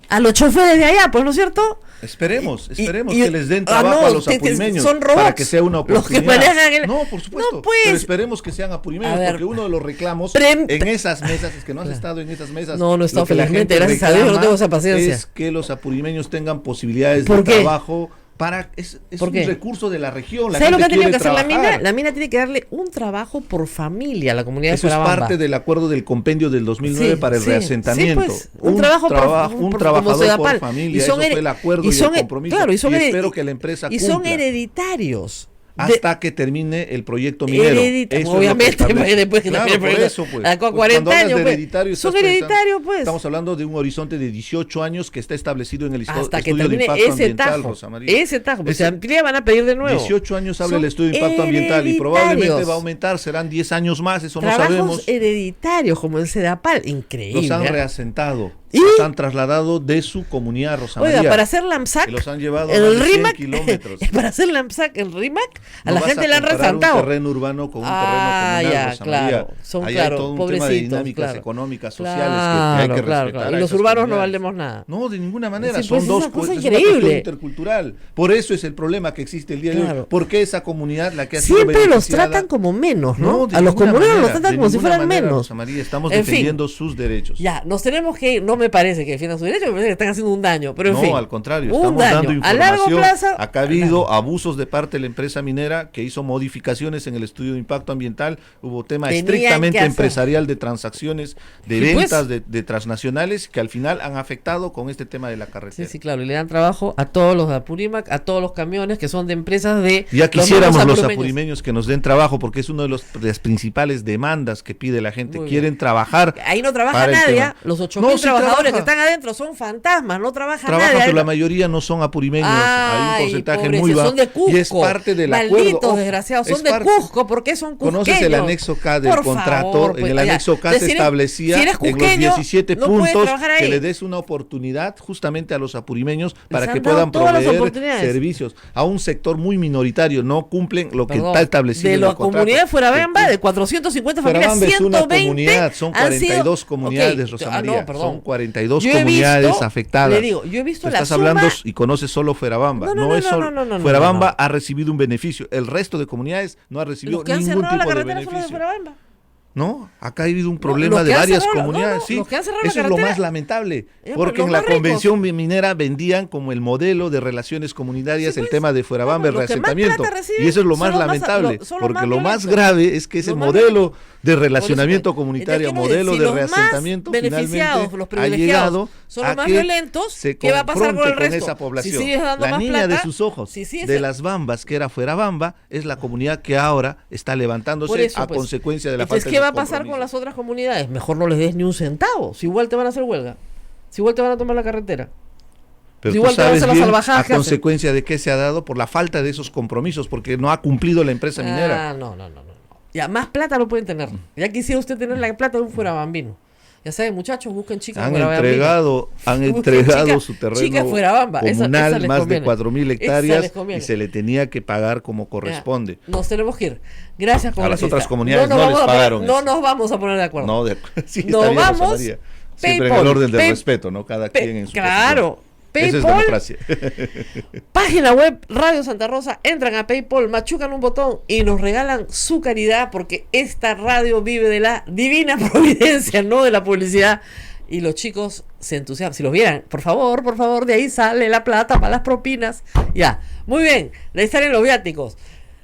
A los choferes de allá, pues, ¿no es cierto? Esperemos Y- que les den trabajo no, a los que apurimeños son robots para que sea una los que oportunidad. manejan el- No, por supuesto. No, pues. Pero esperemos que sean apurimeños, A ver. porque uno de los reclamos Prem- en esas mesas es que no has estado en esas mesas. No, no he estado, Lo que la felizmente, gente gracias a Dios, no reclama tengo esa paciencia. Es que los apurimeños tengan posibilidades ¿Por de qué? trabajo para es ¿Por un qué? recurso de la región. La ¿Sabes lo que ha gente tenido que quiere hacer la mina? trabajar. La mina tiene que darle un trabajo por familia a la comunidad Eso de es Fuerabamba. parte del acuerdo del compendio del 2009 Sí, para el sí, reasentamiento. sí, pues, un trabajo por- un por- trabajador como Sedapal. por familia, Y son eso fue her- el acuerdo y y, son el her- compromiso. claro, y son hered- espero que la empresa Y son cumpla hereditarios. hasta que termine el proyecto minero. Hereditario, Eso es lo obviamente, que establece. pues, después que Claro, termine el por proyecto. eso, pues. Con Pues 40 cuando hablas años, de pues. hereditario, Son estás pensando- hereditarios, pues. Estamos hablando de un horizonte de 18 años que está establecido en el Hasta que estudio de termine impacto ese ambiental, tajo. Rosa María. Ese tajo. Pues Ese- se amplía, van a pedir de nuevo. 18 años habla Son el estudio de impacto ambiental y probablemente hereditarios. va a aumentar, serán 10 años más, eso no Trabajos sabemos. hereditarios, como en Sedapal. Increíble. Los han ¿eh? reasentado, ¿Y? los han trasladado de su comunidad, Rosa Oiga, María. para hacer LAMSAC, que los han llevado a el más de 100 RIMAC, kilómetros. para hacer LAMSAC, el RIMAC, a No la vas gente le han comparar resaltado. un terreno urbano con un Ah, terreno comunal, ya, Rosa claro. María. Son, Ahí claro, hay todo un tema de pobrecitos, dinámicas claro. económicas, sociales Claro, que hay que claro, respetar. claro. a Y los esas urbanos no comunidades. valemos nada. No, de ninguna manera. Sí, pues, Son dos es una cosa es una cuestión increíble. intercultural. Por eso es el problema que existe el día de Claro. hoy. Porque esa comunidad, la que ha sido Siempre los beneficiada- tratan como menos, ¿no? de A los ninguna comuneros los manera, tratan de como si ninguna fueran manera, menos. Rosa María, estamos En fin. defendiendo sus derechos. Ya, nos tenemos que ir. No me parece que defiendan su derecho, me parece que están haciendo un daño. Pero en No, fin. al contrario, un estamos daño. dando A información. largo plazo. Acá ha habido abusos de parte de la empresa minera que hizo modificaciones en el estudio de impacto ambiental. Hubo tema Tenían estrictamente que hacer. empresarial de transacciones, de Sí, pues. ventas de transnacionales que al final han afectado con este tema de la Sí, carretera. sí, claro. Y le dan trabajo a todos los de Apurímac, a todos los camiones que son de empresas de. Ya quisiéramos mismos los apurimeños. apurimeños que nos den trabajo porque es una de las principales demandas que pide la gente. Muy Quieren trabajar. Ahí no trabaja para el nadie. tema. ¿ah? Los 8.000 No, sí trabajadores que trabaja. están adentro son fantasmas, no trabaja Trabajan, nadie. pero la mayoría no son apurimeños. Hay un Ay, porcentaje pobrecito, muy bajo. son de Cusco. Y es parte del Malditos acuerdo. Ojo, desgraciados, son es de parte- Cusco. ¿Por qué son cusqueños? ¿Conoces el anexo K del Por contrato? favor, En pues, el ya. anexo K Entonces, se si eres- establecía si eres en los cusqueño, 17 no puedes puntos trabajar ahí. que le des una oportunidad justamente a los apurimeños para han que dado puedan todas las proveer oportunidades. servicios a un sector muy minoritario. No cumplen lo que Perdón, está establecido de en la el contrato. comunidad de Fuerabamba, Que- de 450 familias, Fuerabamba es una 120 comunidad, son han 42 sido- comunidades, Ok, Rosa ah, no, María. perdón. Son 42 Yo he comunidades visto- afectadas. le digo, yo he visto Tú la estás suma- hablando y conoces solo Fuerabamba. No, no, No, no, es no, solo. no, no, no, Fuerabamba no. ha recibido un beneficio. El resto de comunidades no ha recibido Los que han ningún cerrado la tipo de carretera son los de beneficio. Fuerabamba. No, acá ha habido un problema los de que han varias cerrado- comunidades, no, no, sí. los que han cerrado la Eso es lo carretera- más lamentable, pero porque los en la más ricos. convención minera vendían como el modelo de relaciones comunitarias Sí, el pues, tema de Fuerabamba, claro, el los que más reasentamiento. plata reciben Y eso es lo son más los más- lamentable, son los porque más lo más violentos. grave es que ese Los más modelo de Por relacionamiento eso, comunitario, entonces, modelo si de los más reasentamiento, beneficiados, finalmente los ha privilegiados, llegado son a los más que violentos, se ¿qué va a pasar con el confronte resto? esa población. Si sigues dando La más niña de plata, sus ojos, si sigues- de las Bambas, que era Fuerabamba, es la comunidad que ahora está Por levantándose eso, a pues. consecuencia de la Entonces, falta ¿qué de va a sus pasar con compromisos. las otras comunidades? Mejor no les des ni un centavo. Si igual te van a hacer huelga. Si igual te van a tomar la carretera. Pero Igual tú te van a sabes hacer las bien salvajadas a que hacen. consecuencia de qué se ha dado por la falta de esos compromisos, porque no ha cumplido la empresa minera. Ah, no. Ya, más plata lo pueden tener. Ya quisiera usted tener la plata de un fuerabambino. Ya saben, muchachos, busquen chicas Han fuerabambinas. entregado Chica- su chica terreno Fuerabamba. comunal, Esa les más de conviene. 4.000 Esa hectáreas, les conviene. y se le tenía que pagar como Ya, corresponde. nos tenemos que ir. Gracias, A las congresista. otras comunidades nos no les vamos a poner- pagaron No eso. nos vamos a poner de acuerdo. No, sí, Nos está bien, Rosa vamos. María. Siempre en el orden del respeto, ¿no? Cada quien en su Claro. posición. Eso es PayPal, democracia. página web Radio Santa Rosa, entran a PayPal, machucan un botón y nos regalan su caridad, porque esta radio vive de la divina providencia, no de la publicidad. Y los chicos se entusiasman. Si los vieran, por favor, de ahí sale la plata para las propinas. Ya, muy bien, de ahí salen los viáticos.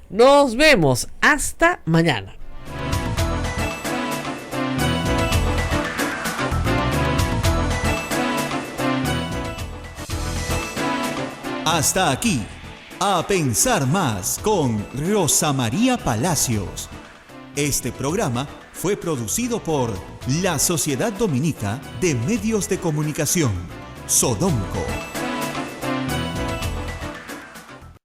Nos vemos hasta mañana. Hasta aquí, A Pensar Más con Rosa María Palacios. Este programa fue producido por la Sociedad Dominica de Medios de Comunicación, Sodomco.